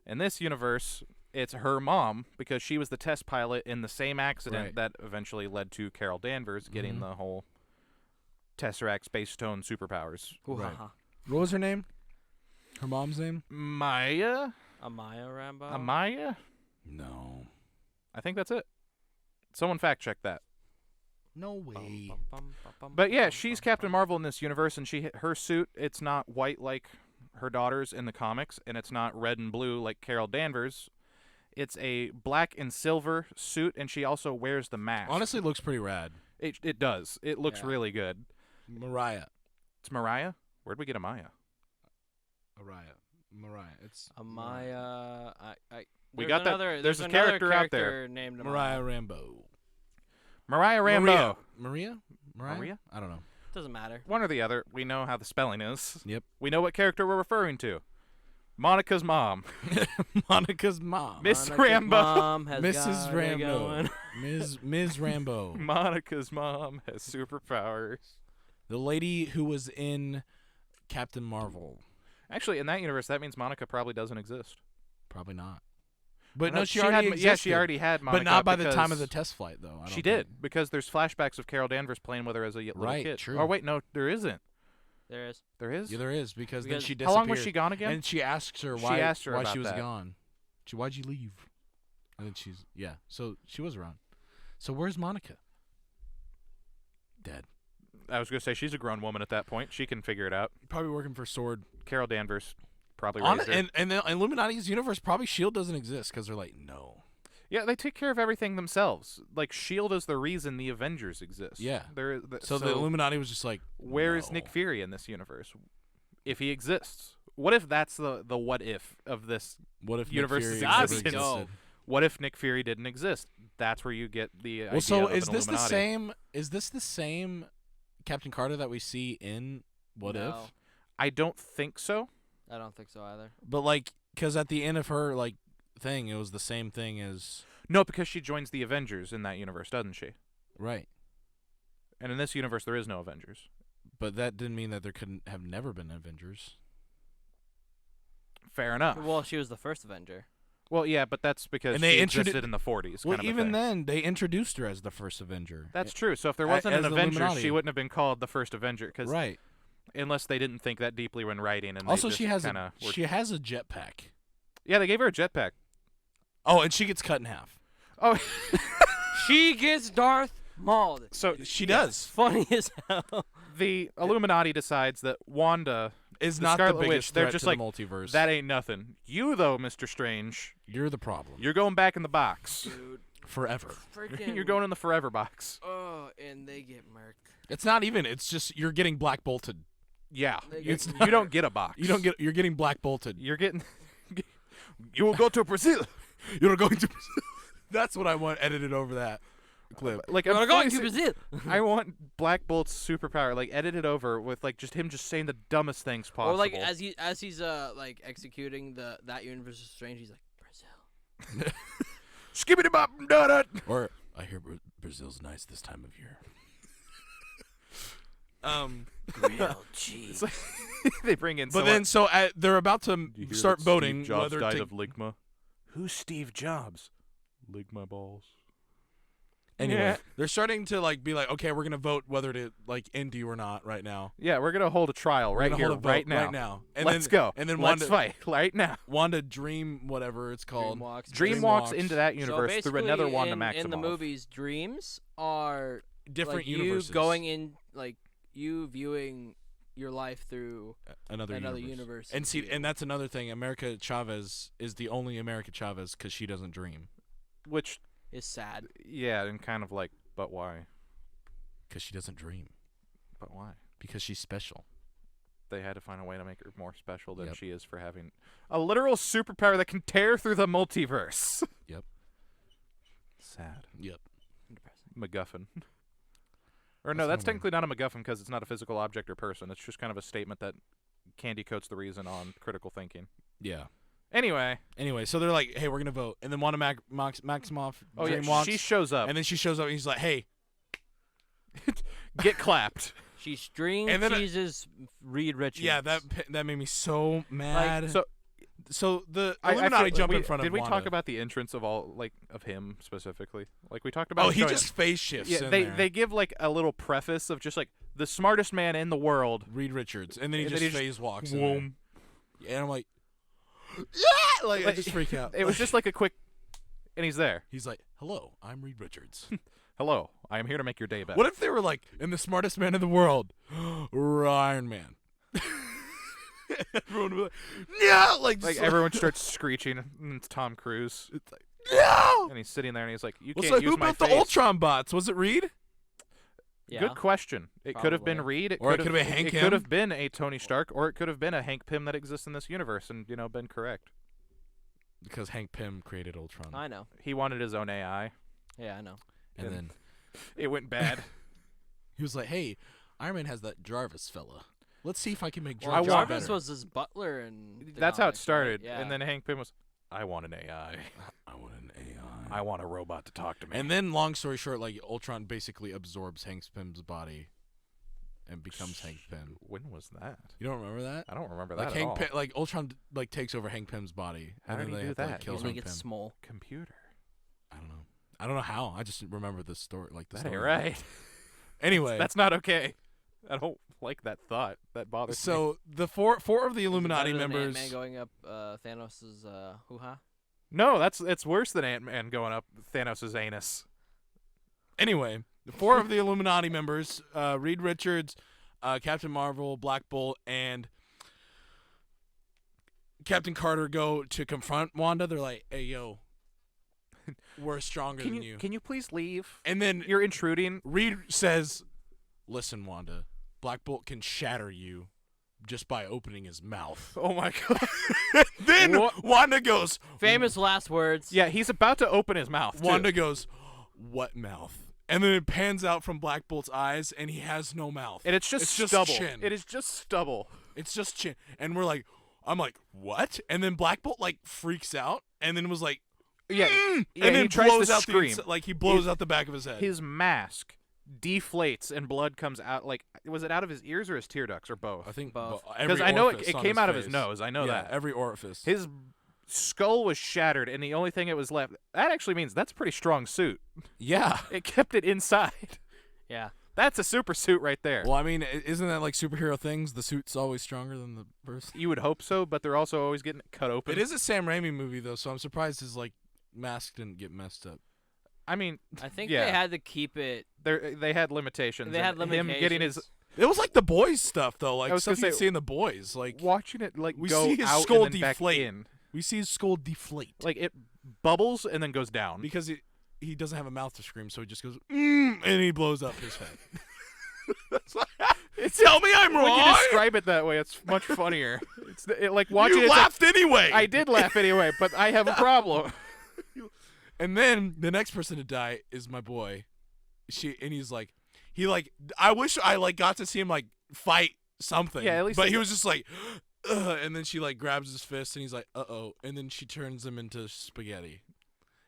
In this universe, it's her mom, because she was the test pilot in the same accident that eventually led to Carol Danvers getting the whole Tesseract Space Stone superpowers. Right. What was her name? Her mom's name? Amaya Rambeau. Amaya? No. I think that's it. Someone fact check that. No way. But yeah, she's Captain Marvel in this universe, and her suit, it's not white like her daughter's in the comics, and it's not red and blue like Carol Danvers. It's a black and silver suit, and she also wears the mask. Honestly, it looks pretty rad. It does. It looks really good. Mariah. It's Mariah? Where'd we get Amaya? Mariah. It's Amaya. We got that. There's a character out there named Mariah Rambeau. Mariah Rambeau. Maria? Maria? I don't know. Doesn't matter. One or the other. We know how the spelling is. Yep. We know what character we're referring to. Monica's mom. Monica's mom. Miss Monica's Rambeau. Mom has Mrs. got it Rambeau. going. Ms. Rambeau. Monica's mom has superpowers. The lady who was in Captain Marvel. Actually, in that universe, that means Monica probably doesn't exist. Probably not. But No, no, she already existed. Yeah, she already had Monica. But not by the time of because the test flight, though. I don't She think. did, because there's flashbacks of Carol Danvers playing with her as a little Right, kid. true. Oh, wait, no, there isn't. There is. There is? Yeah, there is, because then she How disappeared. long was she gone again? And she asks her She why, asked her why about she was that. gone. Why'd you leave? And then so she was around. So where's Monica? Dead. I was going to say, she's a grown woman at that point. She can figure it out. Probably working for Sword. Carol Danvers probably raised her. And the Illuminati's universe, probably S.H.I.E.L.D. doesn't exist, because they're like, no. Yeah, they take care of everything themselves. Like, S.H.I.E.L.D. is the reason the Avengers exist. Yeah. So the Illuminati was just like, where is no. Nick Fury in this universe? If he exists. What if that's the what if of this What if universe's Nick Fury never existence? existed? What if Nick Fury didn't exist? That's where you get the idea So of is an this the Illuminati. same? Is this the same Captain Carter that we see in What No, If? I don't think so. I don't think so either. But like, because at the end of her like thing, it was the same thing as No, because she joins the Avengers in that universe, doesn't she? right. And in this universe, there is no Avengers. But that didn't mean that there couldn't have never been Avengers. Fair enough. Well, she was the first Avenger. Well, yeah, but that's because And they she existed introdu- in the 40s. Well, kind of a even thing. then, they introduced her as the first Avenger. That's true. So if there wasn't as an the Avengers, Illuminati. she wouldn't have been called the first Avenger. Cause Right. Unless they didn't think that deeply when writing. And Also, they just she has kinda were... she has a jetpack. Yeah, they gave her a jetpack. Oh, and she gets cut in half. Oh, She gets Darth Mauled. so She does. Funny as hell. the Illuminati decides that Wanda Is the not Scarlet the Witch, biggest they're threat just to like, the multiverse. that ain't nothing. You though, Mr. Strange, You're the problem. you're going back in the box. Dude, Forever. freaking. You're going in the forever box. Oh, and they get murked. It's not even. It's just you're getting black bolted. Yeah, They you, get you don't get a box. You're getting black bolted. You're getting. You will go to Brazil. You're going to. That's what I want edited over that clip. Like We're I'm going to fully Brazil. I want Black Bolt's superpower like edited over with like just him just saying the dumbest things possible. Or like as he's like executing that universe is strange. He's like Brazil. skibbity bop da da. Or I hear Brazil's nice this time of year. Grilled cheese. They bring in. But someone- then so they're about to Do you hear start that voting Steve Jobs whether died to of ligma. Who's Steve Jobs? Ligma balls. Anyway, Yeah. they're starting to like be like, okay, we're gonna vote whether to like end you or not right now. Yeah, we're gonna hold a trial We're right gonna here, hold a vote right now. Right now. And Let's then, go. And then let's Wanda, fight right now. Wanda Dream, whatever it's called. Dream walks. Dream walks into that universe so through another basically Wanda Maximoff. in the movies, dreams are Different like universes. you going in, like you viewing your life through another universe. And see, and that's another thing. America Chavez is the only America Chavez because she doesn't dream. Which is sad. Yeah, and kind of like, but why? Because she doesn't dream. But why? Because she's special. They had to find a way to make her more special than Yep. she is for having a literal superpower that can tear through the multiverse. Yep. Sad. Yep. MacGuffin. Or no, That's that's not technically not a MacGuffin because it's not a physical object or person. It's just kind of a statement that candy coats the reason on critical thinking. Yeah. Anyway, So they're like, hey, we're going to vote. And then Wanda Maximoff oh Dream yeah, walks. she shows up. And then she shows up and he's like, hey. Get clapped. She string And then cheeses Reed Richards. Yeah, that made me so mad. So the I Illuminati feel- jump we- in front Did of we Wanda. talk about the entrance of of him specifically? Like we talked about. Oh, he showing- just phase shifts Yeah, in they there. they give like a little preface of just like the smartest man in the world. Reed Richards. And then he And just then he phase walks in Whoom. there. And I'm like, yeah! Like, I Like, just freak out. It was just like a quick, and he's there. He's like, hello, I'm Reed Richards. Hello, I am here to make your day better. What if they were like, and the smartest man in the world, Iron Man? Everyone would be like, no! Like Like everyone starts screeching, and it's Tom Cruise, it's like, no! and he's sitting there, and he's like, "You Well, can't so use who my built face." the Ultron bots? Was it Reed? Yeah. Good question. It could have been Probably. Reed. Or it could have been Hank It Pym. could have been a Tony Stark, or it could have been a Hank Pym that exists in this universe, and been correct. Because Hank Pym created Ultron. I know. He wanted his own AI. Yeah, I know. And and- then It went bad. he was like, hey, Iron Man has that Jarvis fella. Let's see if I can make Well, Jarvis Jarvis better. was his butler, and That's how it started. Yeah. And then Hank Pym was, "I want an AI. I want an AI. I want a robot to talk to me." And then, long story short, like Ultron basically absorbs Hank Pym's body and becomes Hank Pym. When was that? You don't remember that? I don't remember Like that at all. like Ultron like takes over Hank Pym's body. How and did then he they do have to, like, that? kill Usually Hank gets Pym. small. Computer. I don't know how. I just remember the story. Like the That ain't story. right. Anyway, That's not okay. I don't like that thought. That bothers me. so the four of the Illuminati Better than members. Ant-Man going up Thanos' hoo-ha. No, it's worse than Ant-Man going up Thanos' anus. Anyway, the four of the Illuminati members, Reed Richards, Captain Marvel, Black Bolt, and Captain Carter go to confront Wanda. They're like, hey, yo, we're stronger than you. Can you please leave? And then You're intruding. Reed says, listen, Wanda, Black Bolt can shatter you just by opening his mouth. Oh my god. Then What? Wanda goes, Famous last words. Yeah, he's about to open his mouth. too. Wanda goes, what mouth? And then it pans out from Black Bolt's eyes, and he has no mouth. And it's just It's just stubble. chin. It is just stubble. It's just chin. And we're like, I'm like, what? And then Black Bolt like freaks out, and then was like, Yeah, "Mm," yeah, and then he tries blows to out scream. like he blows His- out the back of his head. His mask deflates and blood comes out. Like, was it out of his ears or his tear ducts or both? I think Both. Because I know it came out of his nose. I know yeah, that. every orifice. His skull was shattered, and the only thing that was left. That actually means that's a pretty strong suit. Yeah. It kept it inside. Yeah. That's a super suit right there. Well, I mean, isn't that like superhero things? The suit's always stronger than the person. You would hope so, but they're also always getting it cut open. It is a Sam Raimi movie though, so I'm surprised his like mask didn't get messed up. I mean, I think yeah. they had to keep it. they had limitations. They had and Him getting his limitations. It was like the boys stuff though, like I was stuff gonna you say, see in the boys. Like watching it like we go see his out skull and then back deflate. in. we see his skull deflate Like it bubbles and then goes down. because he doesn't have a mouth to scream, so he just goes and he blows up his head. Tell me I'm When wrong. you describe it that way, it's much funnier. Like watching You it. it's like- laughed anyway. I did laugh anyway, but I have a problem. And then the next person to die is my boy. He's like, I wish I like got to see him like fight something. Yeah, at least But he he was just like, ugh, and then she like grabs his fist and he's like, uh-oh, and then she turns him into spaghetti,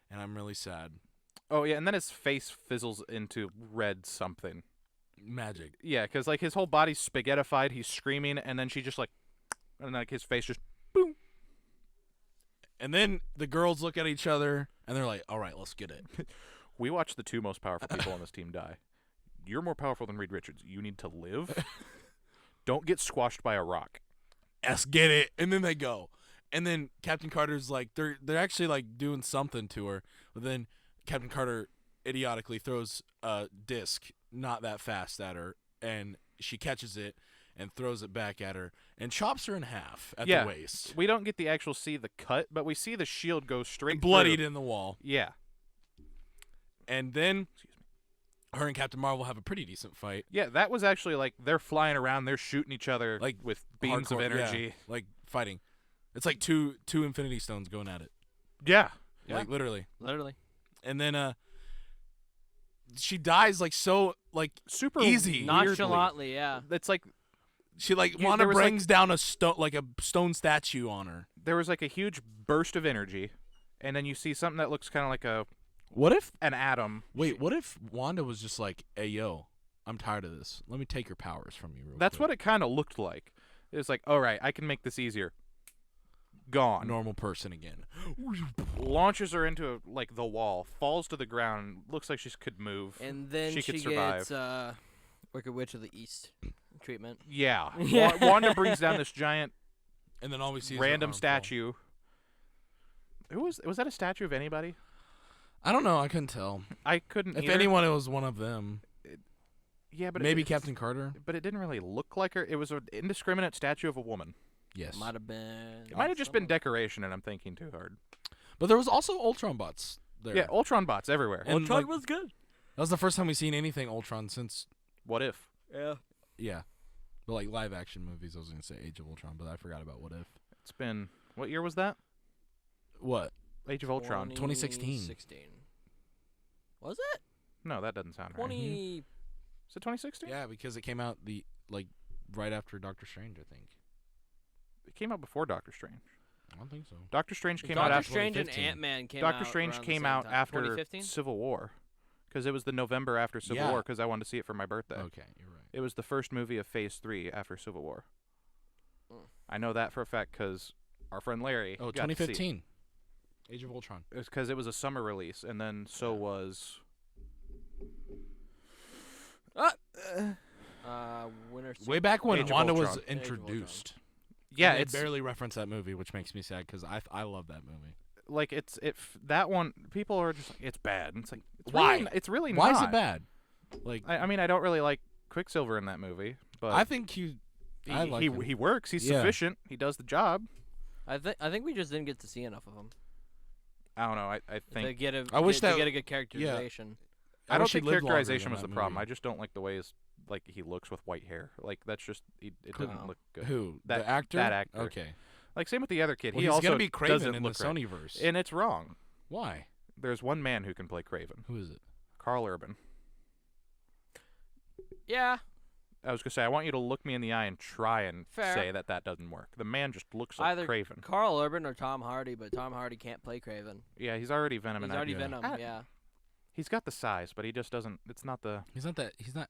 and I'm really sad. Oh yeah, and then his face fizzles into red something. Magic. Yeah, because like his whole body's spaghettified. He's screaming, and then she just like, and like his face just boom. And then the girls look at each other and they're like, all right, let's get it. We watched the two most powerful people on this team die. You're more powerful than Reed Richards. You need to live. Don't get squashed by a rock. Let's get it. And then they go. And then Captain Carter's like, they're actually like doing something to her. But then Captain Carter idiotically throws a disc not that fast at her, and she catches it and throws it back at her and chops her in half at the waist. We don't get the actual see the cut, but we see the shield go straight bloodied through. in the wall. Yeah. And then her and Captain Marvel have a pretty decent fight. Yeah, that was actually like they're flying around, they're shooting each other like with beams of hardcore, energy. yeah, like fighting. It's like two Infinity Stones going at it. Yeah. Like literally. Literally. And then she dies like so like Super easy. Nonchalantly, yeah. It's like she like there Wanda was, brings down a stone statue on her. there was like a huge burst of energy, and then you see something that looks kind of like What if an atom. what if Wanda was just like, "Hey yo, I'm tired of this. Let me take your powers from you real That's quick." what it kind of looked like. It was like, all right, I can make this easier. Gone. Normal person again. Launches her into like the wall, falls to the ground. Looks like she could move. And then she she could survive. gets Wicked Witch of the East treatment. Yeah. Yeah. Wanda brings down this giant And then all we see is her random arm fall. statue. Who was that a statue of anybody? I don't know. I couldn't tell. I couldn't. If either. anyone, it was one of them. Yeah, but Maybe it, Captain Carter. But it didn't really look like her. It was an indiscriminate statue of a woman. Yes. Might have been. It might have just been decoration, and I'm thinking too hard. But there was also Ultron bots there. Yeah, Ultron bots everywhere. And, Ultron like, was good. that was the first time we've seen anything Ultron since. What if? Yeah. Yeah. But like live action movies, I was gonna say Age of Ultron, but I forgot about What If. It's been what year was that? What? Age of Ultron. 2016. 16. Was it? No, that doesn't sound right. 20. Is it 2016? Yeah, because it came out right after Doctor Strange, I think. It came out before Doctor Strange. I don't think so. Doctor Strange came out Doctor after. Strange and 2015. Ant-Man came out. Doctor Strange around the came same out time. after 2015? Civil War, because it was the November after Civil Yeah. War. Because I wanted to see it for my birthday. Okay, you're right. It was the first movie of Phase 3 after Civil War. Mm. I know that for a fact because our friend Larry. Oh, got to see it. 2015. Age of Ultron. It was because it was a summer release, and then so was. Winter Way back when Age of Wanda was Ultron. introduced. Yeah, And they it's barely reference that movie, which makes me sad because I love that movie. like that one. People are just like, it's bad. And it's like it's Why? Really, it's really Why not. is it bad? Like I mean, I don't really like Quicksilver in that movie, but I think he like him. he works. He's Yeah. sufficient. He does the job. I think we just didn't get to see enough of him. I don't know. I To think get a, I wish to that- get a good characterization. I don't wish he think lived longer characterization than was that the problem. movie. I just don't like the ways like he looks with white hair. Like that's just it doesn't Oh. look good. Who? That- the actor? that actor. Okay. Like same with the other kid. Well, he he's also gonna be Kraven doesn't in the look right. Sonyverse. And it's wrong. Why? There's one man who can play Kraven. Who is it? Carl Urban. Yeah. I was gonna say I want you to look me in the eye and try and Fair. say that doesn't work. The man just looks like Either Kraven. Carl Urban or Tom Hardy, but Tom Hardy can't play Craven. Yeah, he's already Venom. He's in that. already yeah. Venom. Ah. Yeah. He's got the size, but he just doesn't. It's not the. He's not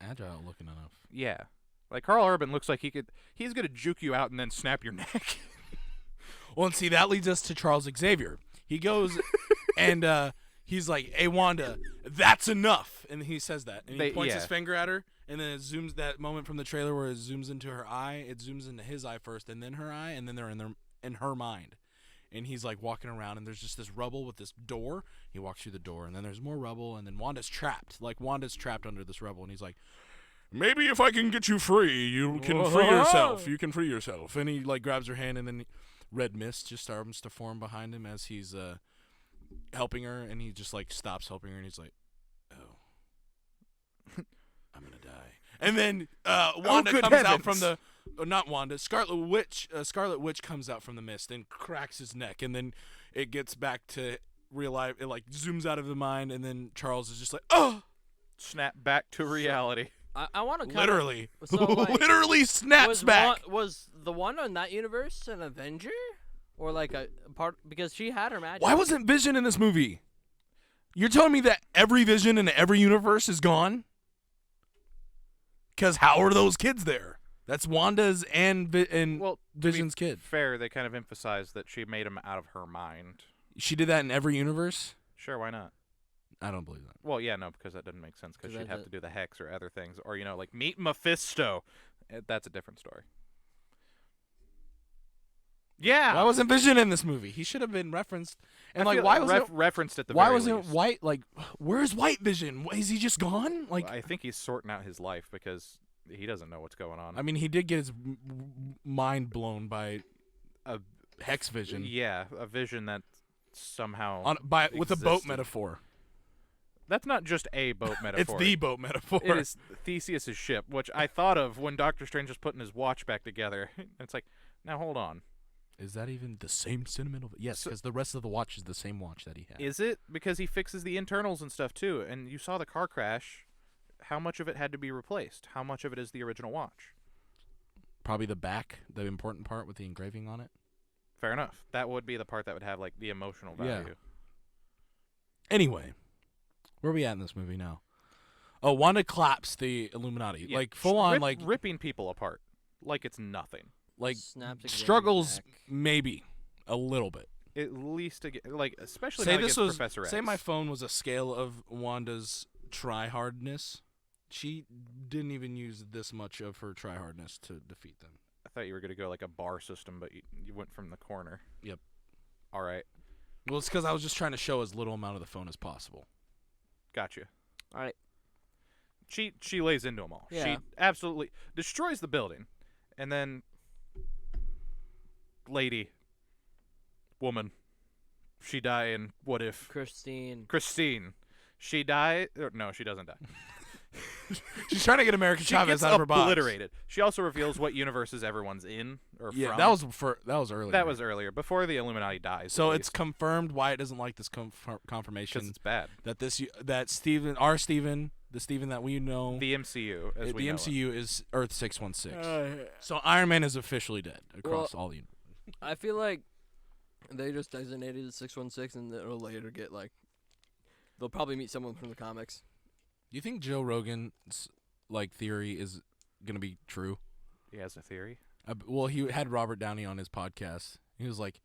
agile looking enough. Yeah, like Carl Urban looks like he's gonna juke you out and then snap your neck. Well, and see, that leads us to Charles Xavier. He goes and he's like, "Hey, Wanda, that's enough." And he says that. And he points his finger at her, and then it zooms that moment from the trailer where it zooms into her eye. It zooms into his eye first, and then her eye, and then they're in her mind. And he's like walking around, and there's just this rubble with this door. He walks through the door, and then there's more rubble, and then Wanda's trapped. Like, Wanda's trapped under this rubble, and he's like, "Maybe if I can get you free, you can free yourself. You can free yourself." And he like grabs her hand, and then red mist just starts to form behind him as he's helping her, and he just like stops helping her, and he's like, "Oh, I'm gonna die." And then Wanda good comes out heavens. from the not Wanda, Scarlet Witch. Scarlet Witch comes out from the mist and cracks his neck, and then it gets back to real life. It like zooms out of the mind, and then Charles is just like, "Oh!" Snap back to reality. I want to Literally, So, like, literally snaps was back. was the Wanda in that universe an Avenger, or like a part because she had her magic? Why wasn't Vision in this movie? You're telling me that every Vision in every universe is gone? Because how are those kids there? That's Wanda's and Well, Vision's kid. Fair, they kind of emphasized that she made him out of her mind. She did that in every universe? Sure, why not? I don't believe that. Well, yeah, no, because that doesn't make sense. Because 'Cause she'd that's have to do the hex or other things, or like meet Mephisto. That's a different story. Yeah. Why wasn't Vision in this movie? He should have been referenced. And like, why was it referenced at the why very wasn't least. White like? Where's White Vision? Is he just gone? Like, Well, I think he's sorting out his life because he doesn't know what's going on. I mean, he did get his mind blown by A Hex Vision. Yeah, a vision that somehow with a boat existed. metaphor. That's not just a boat metaphor. It's the boat metaphor. It is Theseus' ship, which I thought of when Doctor Strange was putting his watch back together. It's like, now hold on. Is that even the same sentimental? Yes, because the rest of the watch is the same watch that he had. Is it? Because he fixes the internals and stuff too. And you saw the car crash. How much of it had to be replaced? How much of it is the original watch? Probably the back, the important part with the engraving on it. Fair enough. That would be the part that would have like the emotional value. Yeah. Anyway, where are we at in this movie now? Oh, Wanda claps the Illuminati. Yeah, Like, full on, ripping people apart like it's nothing. like Snaps against struggles his neck. maybe a little bit. At least like especially Say now this against was Professor X. say my phone was a scale of Wanda's try-hardness. She didn't even use this much of her try-hardness to defeat them. I thought you were gonna go like a bar system, but you went from the corner. Yep. All right, Well, it's because I was just trying to show as little amount of the phone as possible. gotcha. All right. She lays into them all. Yeah. She absolutely destroys the building, and then woman, she die in What If? Christine, she die? No, she doesn't die. She's trying to get America She Chavez gets out of her box. obliterated. She also reveals what universes everyone's in or Yeah, from. that was earlier. That was earlier, before the Illuminati dies. So at it's least, confirmed. Wyatt doesn't like this 'cause confirmation it's bad. that the Steven that we know, The MCU, as we the know it. MCU is Earth 616. So Iron Man is officially dead across all the. I feel like they just designated the 616, and it'll later get like. They'll probably meet someone from the comics. Do you think Joe Rogan's theory is gonna be true? He has a theory. Well, he had Robert Downey on his podcast. He was like,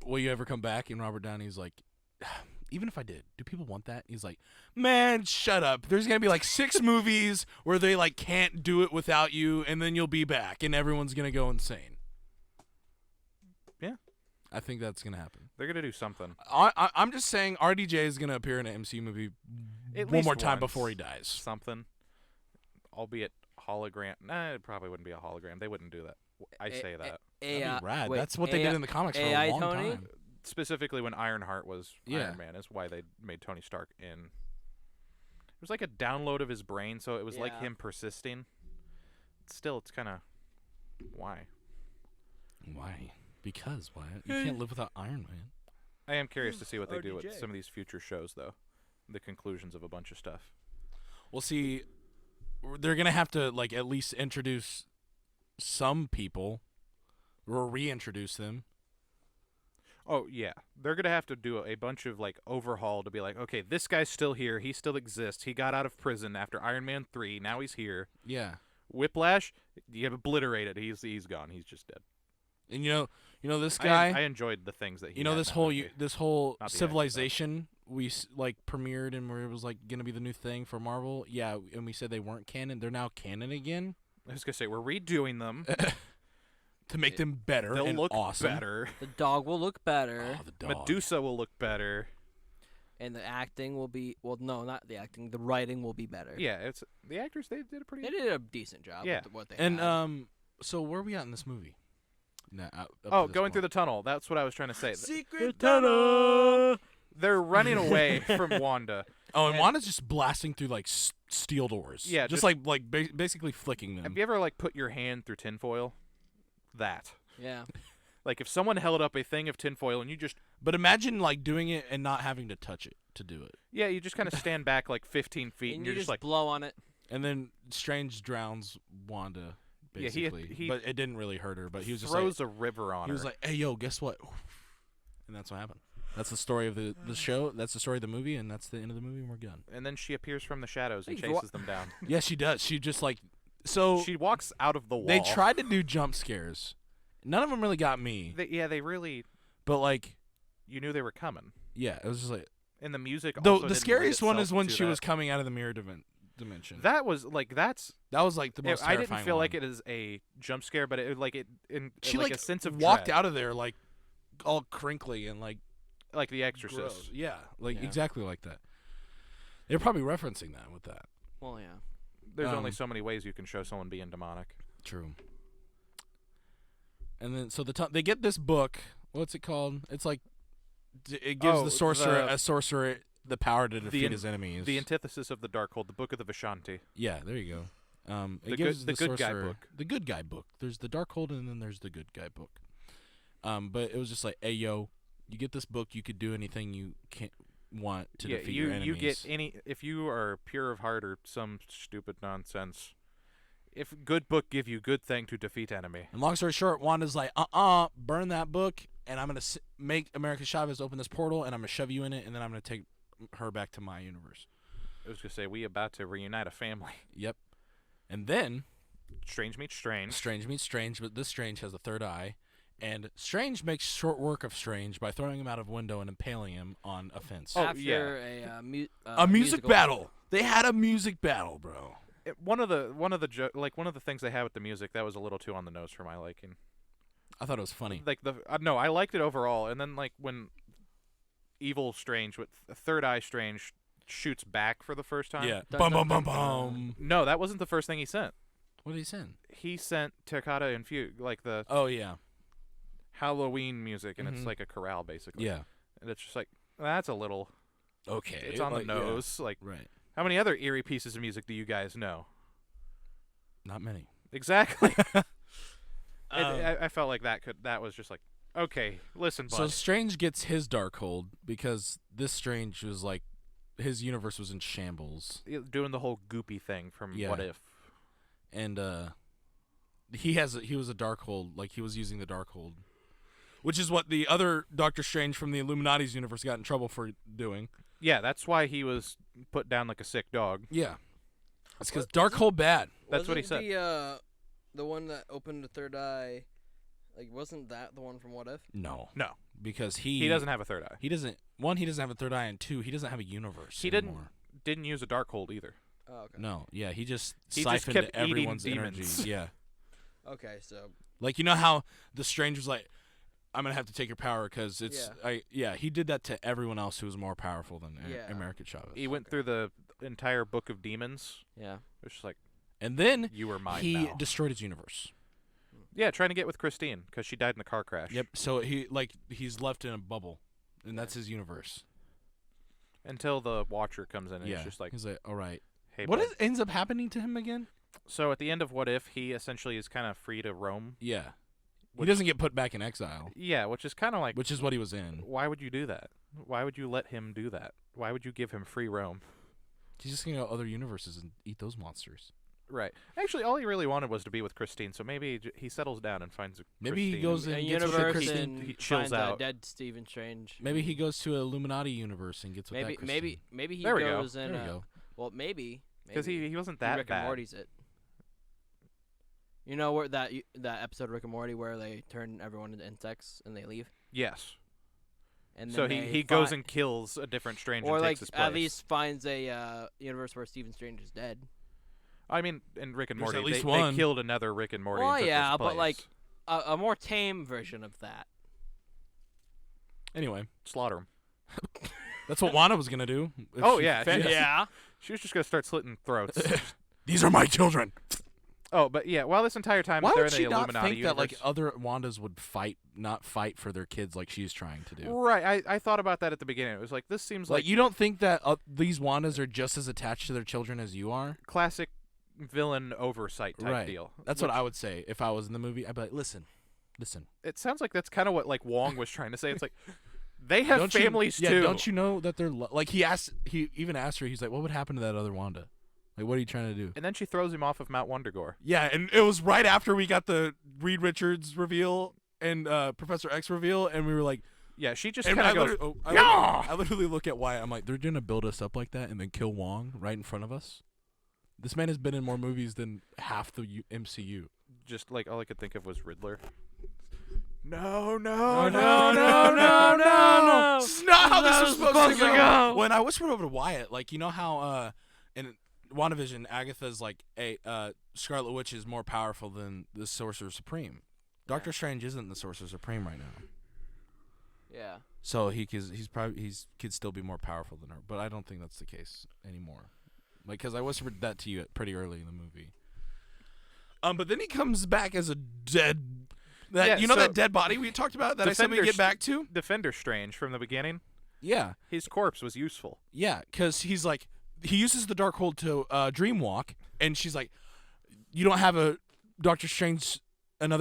"Will you ever come back?" And Robert Downey's like, "Even if I did, do people want that?" He's like, "Man, shut up. There's gonna be like 6 movies where they can't do it without you, and then you'll be back, and everyone's gonna go insane." Yeah. I think that's gonna happen. They're gonna do something. I'm just saying, RDJ is gonna appear in an MCU movie At one least more time once. before he dies. Something, albeit hologram. Nah, it probably wouldn't be a hologram. They wouldn't do that. I say that That'd be rad. wait, That's what they did in the comics for AI a long Tony? time. specifically when Ironheart was Yeah. Iron Man is why they made Tony Stark in. It was like a download of his brain, so it was like Yeah. him persisting. Still, it's kind of why. Why? Because Wyatt, you can't live without Iron Man. I am curious to see what they do with RDJ. some of these future shows, though. The conclusions of a bunch of stuff. Well, see, they're gonna have to at least introduce some people, or reintroduce them. Oh yeah, they're gonna have to do a bunch of overhaul to be like, okay, this guy's still here. He still exists. He got out of prison after Iron Man 3. Now he's here. Yeah, Whiplash, you have obliterated. He's gone. He's just dead. and you know this guy. I enjoyed the things that he. You know had this in that whole movie. this whole Not the civilization we premiered and where it was gonna be the new thing for Marvel. Yeah, and we said they weren't canon. They're now canon again I was gonna say we're redoing them. to make them better They'll and look awesome. better. The dog will look better, Oh, the dog. Medusa will look better. and the acting will be no, not the acting. The writing will be better. Yeah, it's the actors. They did a pretty. They did a decent job. Yeah. with what they And had. so where are we at in this movie? No, Oh, going through the tunnel. That's what I was trying to say. secret tunnel. They're running away from Wanda. and Wanda's just blasting through steel doors. Yeah, just basically flicking them. Have you ever put your hand through tinfoil? That. Yeah. If someone held up a thing of tinfoil and you just But imagine doing it and not having to touch it to do it. you just kind of stand back 15 feet And you're you just blow on it. And then Strange drowns Wanda, Yeah, he- basically. he but it didn't really hurt her. But he was just throws a river on he her. was like, "Hey, yo, guess what?" And that's what happened. That's the story of the show. That's the story of the movie, and that's the end of the movie. And we're done. and then she appears from the shadows and Hey, you chases them down. Yeah, she does. She just so She walks out of the wall. they tried to do jump scares. None of them really got me. They really. But You knew they were coming. yeah, it was just And the music. Though also the didn't scariest lend one is itself when to she that. was coming out of the mirror dimension. That was like that's. That was like the most I terrifying didn't feel one. like it is a jump scare, but it like it in She like a sense of walked dread, out of there like all crinkly and like like The Exorcist. gross. Yeah, like Yeah. exactly like that. They're probably referencing that with that. Well, yeah. There's only Um, so many ways you can show someone being demonic. True. And then so they get this book. What's it called? It's like it gives the sorcerer the power to defeat his enemies. The antithesis of the Darkhold, the Book of the Vishanti. Yeah, there you go. The It gives good- the good guy sorcerer- book. The good guy book. There's the Darkhold, and then there's the good guy book. But it was just like, hey, yo, you get this book, you could do anything you can't want to defeat your enemies. You get any if you are pure of heart or some stupid nonsense. If good book give you good thing to defeat enemy. And long story short, Wanda's like, burn that book, and I'm gonna make America Chavez open this portal, and I'm gonna shove you in it, and then I'm gonna take her back to my universe. I was gonna say we about to reunite a family. Yep. And then Strange meets strange. Strange meets Strange, but this Strange has a third eye, and Strange makes short work of Strange by throwing him out of a window and impaling him on a fence. Oh, After yeah. a a music musical battle. They had a music battle, bro. One of the things they had with the music that was a little too on the nose for my liking. I thought it was funny. Like no, I liked it overall, and then like when Evil Strange with Third Eye Strange shoots back for the first time. Yeah. Dun, Bum dun, bum bum dun, bum. No, that wasn't the first thing he sent. What did he send? He sent Terracotta and Fugue, like the Oh yeah. Halloween music, and it's Mhm. like a chorale basically. Yeah. And it's just like that's a little. Okay. It's on like, the nose. Like Yeah. Right. how many other eerie pieces of music do you guys know? Not many. Exactly. Um, I felt like that was just like okay, listen, bud. So Strange gets his Darkhold because this Strange was like his universe was in shambles, Doing the whole goopy thing from Yeah. What If. and he was a Darkhold, like he was using the Darkhold, which is what the other Doctor Strange from the Illuminati's universe got in trouble for doing. Yeah, that's why he was put down like a sick dog. Yeah, it's because Darkhold bad. That's what he Wasn't said. The one that opened the third eye, like, wasn't that the one from What If? No, No, because he doesn't have a third eye. He doesn't. One, he doesn't have a third eye, and two, he doesn't have a universe. He anymore. didn't use a Darkhold either. Oh, okay. No, yeah, he just He just siphoned kept eating everyone's demons. energy. Yeah, Okay, so like you know how the Strange was like, "I'm gonna have to take your power because it's." He did that to everyone else who was more powerful than Yeah. America Chavez. He went through the entire book of demons. yeah. It's just like And then you were mine he now. destroyed his universe. Yeah, trying to get with Christine because she died in a car crash. Yep. So he's left in a bubble, and that's his universe. Until the Watcher comes in and yeah. it's just like, he's like, all right. hey, What bud. ends up happening to him again? So at the end of What If, he essentially is kind of free to roam. Yeah. He Which- doesn't get put back in exile, Yeah, which is kind of like, which is what he was in. why would you do that? Why would you let him do that? Why would you give him free roam? He's just gonna go to other universes and eat those monsters. Right. Actually, all he really wanted was to be with Christine. So maybe he settles down and finds Maybe he Christine. goes A and gets with the universe Christine. and he chills finds out. a dead Stephen Strange. Maybe he goes to a Illuminati universe and gets with that Christine. Maybe he There we go. goes in. There we go. Well, maybe because he wasn't he that Rick bad. and Morty's it. You know where that episode of Rick and Morty where they turn everyone into insects and they leave, Yes. and So then he goes and kills a different Strange or and like takes his place. at least finds a universe where Stephen Strange is dead. I mean, in Rick and There's Morty, at least they one. killed another Rick and Morty. Well, and took yeah, his but, like, place. A more tame version of that. Anyway, slaughter him. that's what Wanda was gonna do. if Oh, she yeah, finished. Yeah. She was just gonna start slitting throats. These are my children. Oh, but yeah, while this entire time Why they're would in she the not Illuminati think that like universe- other Wandas would not fight for their kids like she's trying to do? Right, I thought about that at the beginning. It was like, this seems Like like you don't think that these Wandas are just as attached to their children as you are? classic villain oversight type Right. deal. That's what I would say if I was in the movie. I'd be like, listen. It sounds like that's kind of what like Wong was trying to say. It's like they have Don't families you, too. Yeah, don't you know that they're like he even asked her. He's like, what would happen to that other Wanda? Like, what are you trying to do? And then she throws him off of Mount Wondergore. Yeah, and it was right after we got the Reed Richards reveal and Professor X reveal, and we were like, Yeah, she just and kind of goes, I literally look at Wyatt. I'm like, they're gonna build us up like that and then kill Wong right in front of us. This man has been in more movies than half the MCU. just like all I could think of was Riddler. No. It's not how this was supposed to go. When I whispered over to Wyatt, like, you know how in WandaVision, Agatha's like, Scarlet Witch is more powerful than the Sorcerer Supreme. Doctor Strange isn't the Sorcerer Supreme right now. Yeah. So he could still be more powerful than her, but I don't think that's the case anymore. Like, because I whispered that to you pretty early in the movie. But then he comes back as a dead. That dead body we talked about that I said we'd get back to? Defender Strange from the beginning. Yeah. His corpse was useful. Yeah, because he's like, he uses the Darkhold to dreamwalk, and she's like, you don't have another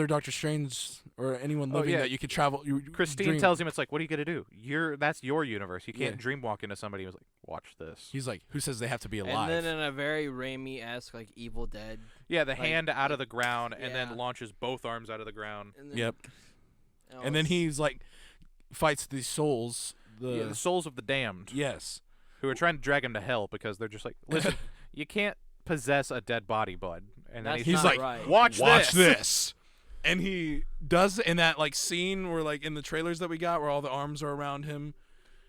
Doctor Strange or anyone living that you could travel. Christine tells him, it's like, what are you going to do? That's your universe. You can't dreamwalk into somebody. He was like, watch this. He's like, who says they have to be alive? And then in a very Raimi-esque, like, Evil Dead. Yeah, the hand out of the ground and then launches both arms out of the ground. And then, yep. And then he's like, fights these souls. The souls of the damned. Yes. Who are trying to drag him to hell because they're just like, listen, you can't possess a dead body, bud. And then he's like, right. watch this. And he does in that like scene where like in the trailers that we got where all the arms are around him.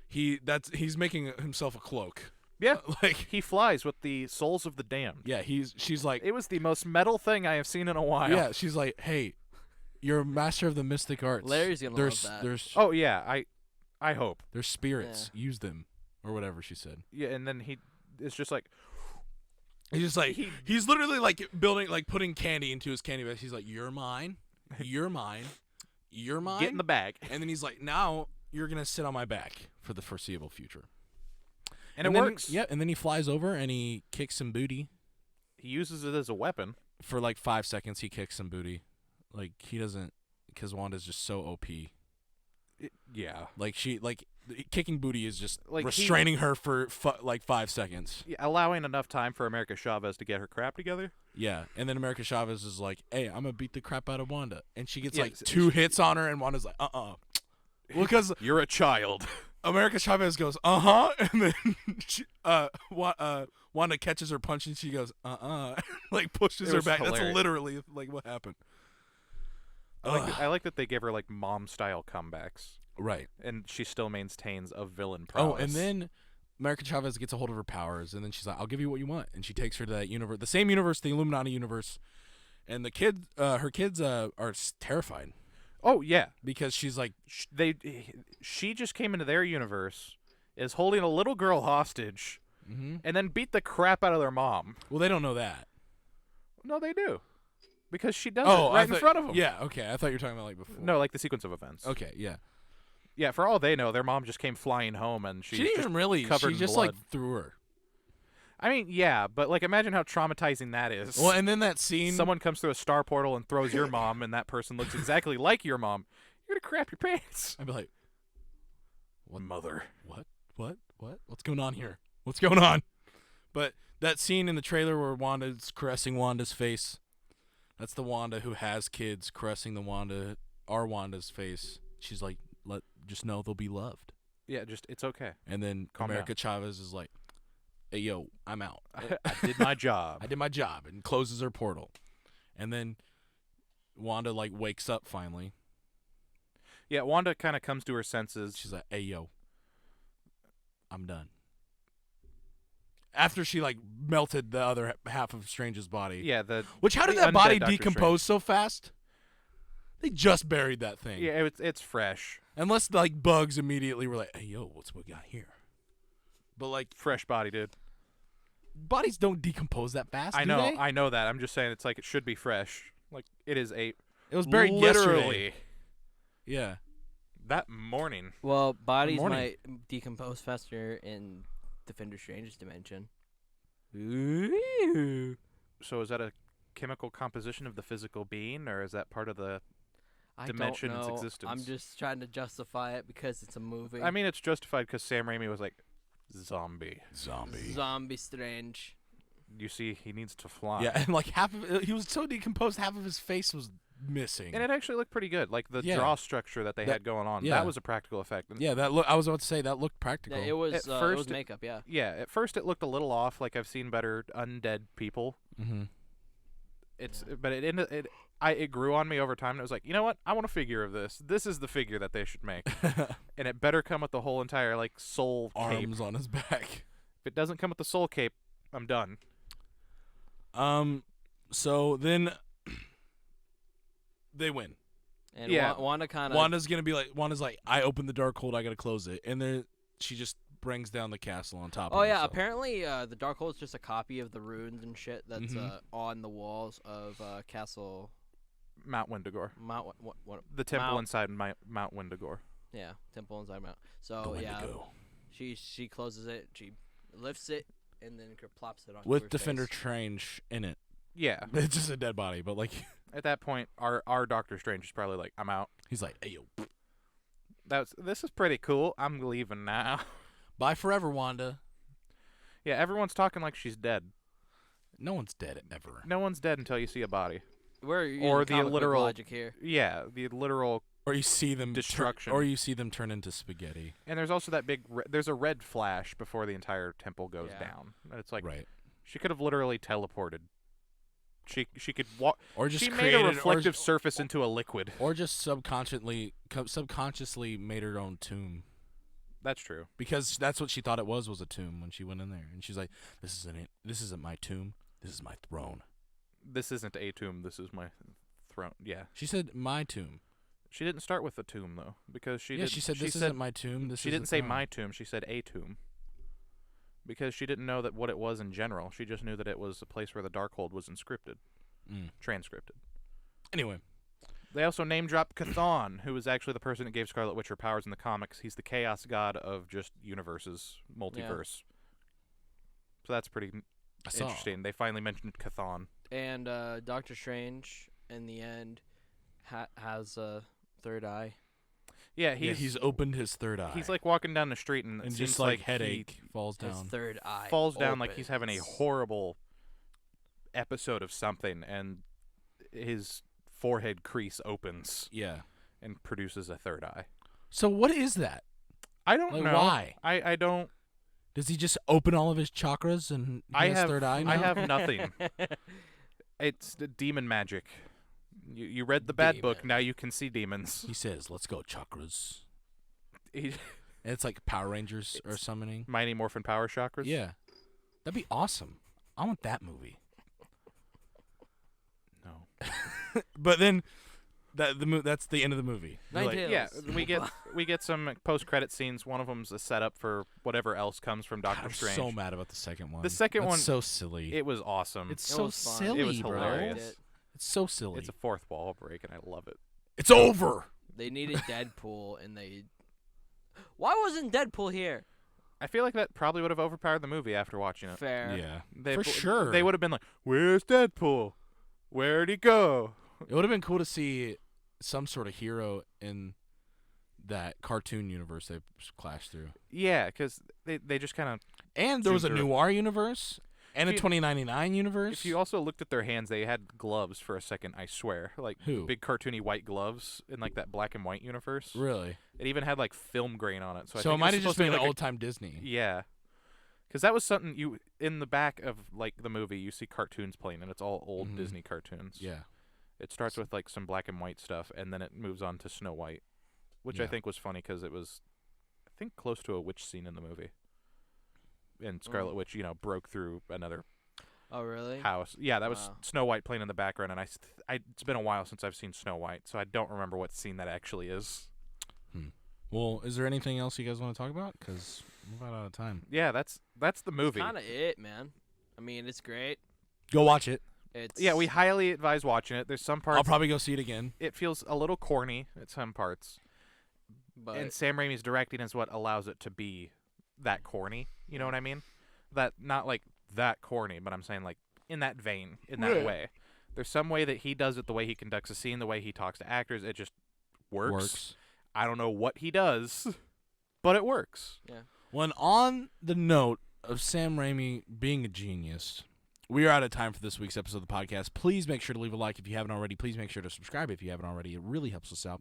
He's making himself a cloak. Yeah, like he flies with the souls of the damned. Yeah, she's like, it was the most metal thing I have seen in a while. Yeah, she's like, hey, you're a master of the mystic arts. Larry's gonna love that. Oh yeah, I hope. There's spirits. Yeah. Use them, or whatever she said. Yeah, and then it's just like. He's just like he's literally like putting candy into his candy bag. He's like, you're mine, you're mine, you're mine. Get in the bag. And then he's like, now you're gonna sit on my back for the foreseeable future. And it works. Yeah, and then he flies over and he kicks some booty. He uses it as a weapon. For like 5 seconds, he kicks some booty. Like he doesn't, because Wanda's just so OP. Yeah. Like kicking booty is just like restraining her for like 5 seconds. Yeah, allowing enough time for America Chavez to get her crap together. Yeah, and then America Chavez is like, hey, I'm going to beat the crap out of Wanda. And she gets like 2 hits on her, and Wanda's like, Well, because you're a child. America Chavez goes, and then Wanda catches her punch, and she goes, like pushes her back. Hilarious. That's literally like what happened. I like that they gave her like mom-style comebacks. Right. And she still maintains a villain prowess. Oh, and then America Chavez gets a hold of her powers, and then she's like, I'll give you what you want. And she takes her to that universe, the same universe, the Illuminati universe. And her kids are terrified. Oh, yeah. Because she's like... She just came into their universe, is holding a little girl hostage, and then beat the crap out of their mom. Well, they don't know that. No, they do. Because she does it right in front of them. Yeah, okay. I thought you were talking about like before. No, like the sequence of events. Okay, yeah. Yeah, for all they know, their mom just came flying home, and she didn't just even really. Covered she in just blood. like threw her. I mean, yeah, but like imagine how traumatizing that is. Well, and then that scene, someone comes through a star portal and throws your mom, and that person looks exactly like your mom. You're gonna crap your pants. I'd be like, "What, mother? What? What's going on here? What's going on?" But that scene in the trailer where Wanda's caressing Wanda's face, that's the Wanda who has kids caressing our Wanda's face. She's like, just know they'll be loved. Yeah, it's okay. And then America Chavez is like, hey, yo, I'm out. I did my job. I did my job, and closes her portal. And then Wanda, like, wakes up finally. Yeah, Wanda kind of comes to her senses. She's like, hey, yo, I'm done. After she, like, melted the other half of Strange's body. Yeah, how did that body decompose so fast? They just buried that thing. Yeah, it's fresh. Unless, like, bugs immediately were like, hey, yo, what's we got here? But, like... Fresh body, dude. Bodies don't decompose that fast, I do know, they? I know that. I'm just saying it's like it should be fresh. Like, it is It was buried literally yesterday. Yeah. That morning. Well, bodies might decompose faster in Defender Strange's dimension. Ooh. So is that a chemical composition of the physical being, or is that part of the dimension's existence? I'm just trying to justify it because it's a movie. I mean, it's justified because Sam Raimi was like, Zombie Strange. You see, he needs to fly. Yeah, and like he was so decomposed, half of his face was missing. And it actually looked pretty good. Like the jaw structure that they had going on. Yeah. That was a practical effect. And yeah, I was about to say that looked practical. Yeah, it was makeup, yeah. Yeah, at first it looked a little off, like I've seen better undead people. Mm-hmm. but it ended. It grew on me over time, and it was like, you know what? I want a figure of this. This is the figure that they should make, and it better come with the whole entire like soul cape. Arms on his back. If it doesn't come with the soul cape, I'm done. So then they win. And Yeah. Wanda kind of. Wanda's like, I opened the Darkhold, I gotta close it, and then she just brings down the castle on top. Oh of yeah, herself. apparently the Darkhold is just a copy of the runes and shit that's Mhm. on the walls of Castle Mount Wendigo. Mount. What The temple Mount, inside Mount Wendigo. Yeah, temple inside Mount. So Go yeah, Indigo. she closes it, she lifts it, and then plops it on With her Defender face. Strange in it. Yeah. It's just a dead body, but like At that point, our Doctor Strange is probably like, I'm out. he's like, hey yo, This is pretty cool. I'm leaving now. bye forever, Wanda. Yeah, everyone's talking like she's dead. No one's dead ever. No one's dead until you see a body. We're using Or the comic book literal- logic here. Yeah, the literal. Or you see them Destruction. or you see them turn into spaghetti. And there's also that big. There's a red flash before the entire temple goes Yeah. down. And it's like Right. she could have literally teleported. She could walk. Or just She made created a reflective surface into a liquid. or just subconsciously made her own tomb. That's true. Because that's what she thought it was a tomb when she went in there. And she's like, This isn't my tomb. This is my throne. This isn't a tomb. This is my throne. Yeah. She said my tomb. She didn't start with a tomb though, because she Yeah, did, she said this isn't my tomb. This she is didn't the say throne." my tomb. She said a tomb. Because she didn't know that what it was in general. She just knew that it was a place where the Darkhold was inscripted, transcripted. Anyway. They also name dropped Chthon, who was actually the person that gave Scarlet Witch her powers in the comics. He's the chaos god of just universes, multiverse. So that's pretty I saw. interesting. They finally mentioned Chthon. And Doctor Strange, in the end, has a third eye. Yeah, He's opened his third eye. he's like walking down the street and, it and seems just like he headache falls His down. third eye falls down like he's having a opens. horrible episode of something, and his forehead crease opens Yeah. and produces a third eye. So what is that? I don't Like, know. why? I don't. Does he just open all of his chakras and he has third eye now? I have nothing. It's the demon magic. You read the bad book. Demon. Now you can see demons. He says, "Let's go chakras." He, And it's like Power Rangers or summoning. Mighty Morphin Power Chakras. Yeah. That'd be awesome. I want that movie. No. But then that's the end of the movie. You're like, Ninetales. Yeah, we get some post-credit scenes. One of them's a setup for whatever else comes from God, Doctor I'm Strange. so mad about the second one. The second That's one, so silly. it was awesome. It's It so was fun. silly, It was bro. hilarious. It's so silly. It's a fourth wall break, and I love it. It's over. They needed Deadpool, and they. Why wasn't Deadpool here? I feel like that probably would have overpowered the movie after watching it. Fair. Yeah. They, For sure. They would have been like, "Where's Deadpool? Where'd he go?" It would have been cool to see some sort of hero in that cartoon universe they clashed through. Yeah, because they just kind of. And there was a Zoomed through. noir universe and a If you- 2099 universe. If you also looked at their hands, they had gloves for a second. I swear, like Who? big cartoony white gloves in like that black and white universe. Really? It even had like film grain on it. So, I So think it might was have just supposed to be been an like a- old-time Disney. Yeah, because that was something you in the back of like the movie. You see cartoons playing, and it's all old Mhm. Disney cartoons. Yeah. It starts with like some black and white stuff, and then it moves on to Snow White, which I Yeah. think was funny because it was, I think, close to a witch scene in the movie. And Scarlet Witch, broke through another Oh, really? house. Yeah, that was Wow. Snow White playing in the background, and it's been a while since I've seen Snow White, so I don't remember what scene that actually is. Well, is there anything else you guys want to talk about? Because we're about out of time. Yeah, that's the movie. Kind of it, man. I mean, it's great. Go watch it. It's Yeah, we highly advise watching it. There's some parts. I'll probably go see it again. It feels a little corny at some parts, But and Sam Raimi's directing is what allows it to be that corny. You know what I mean? That not like that corny, but I'm saying like in that vein, in that Right. way. There's some way that he does it, the way he conducts a scene, the way he talks to actors. It just works. I don't know what he does, but it works. When on the note of Sam Raimi being a genius, we are out of time for this week's episode of the podcast. Please make sure to leave a like if you haven't already. Please make sure to subscribe if you haven't already. It really helps us out.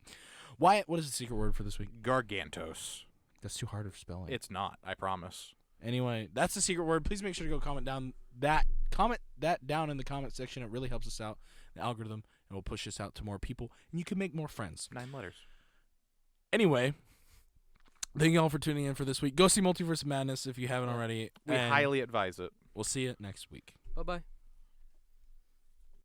Wyatt, what is the secret word for this week? Gargantos. That's too hard of spelling. It's not, I promise. Anyway, that's the secret word. Please make sure to go comment that down in the comment section. It really helps us out, the algorithm, and will push us out to more people, and you can make more friends. 9 letters. Anyway, thank you all for tuning in for this week. Go see Multiverse of Madness if you haven't already. We highly advise it. We'll see you next week. Bye-bye.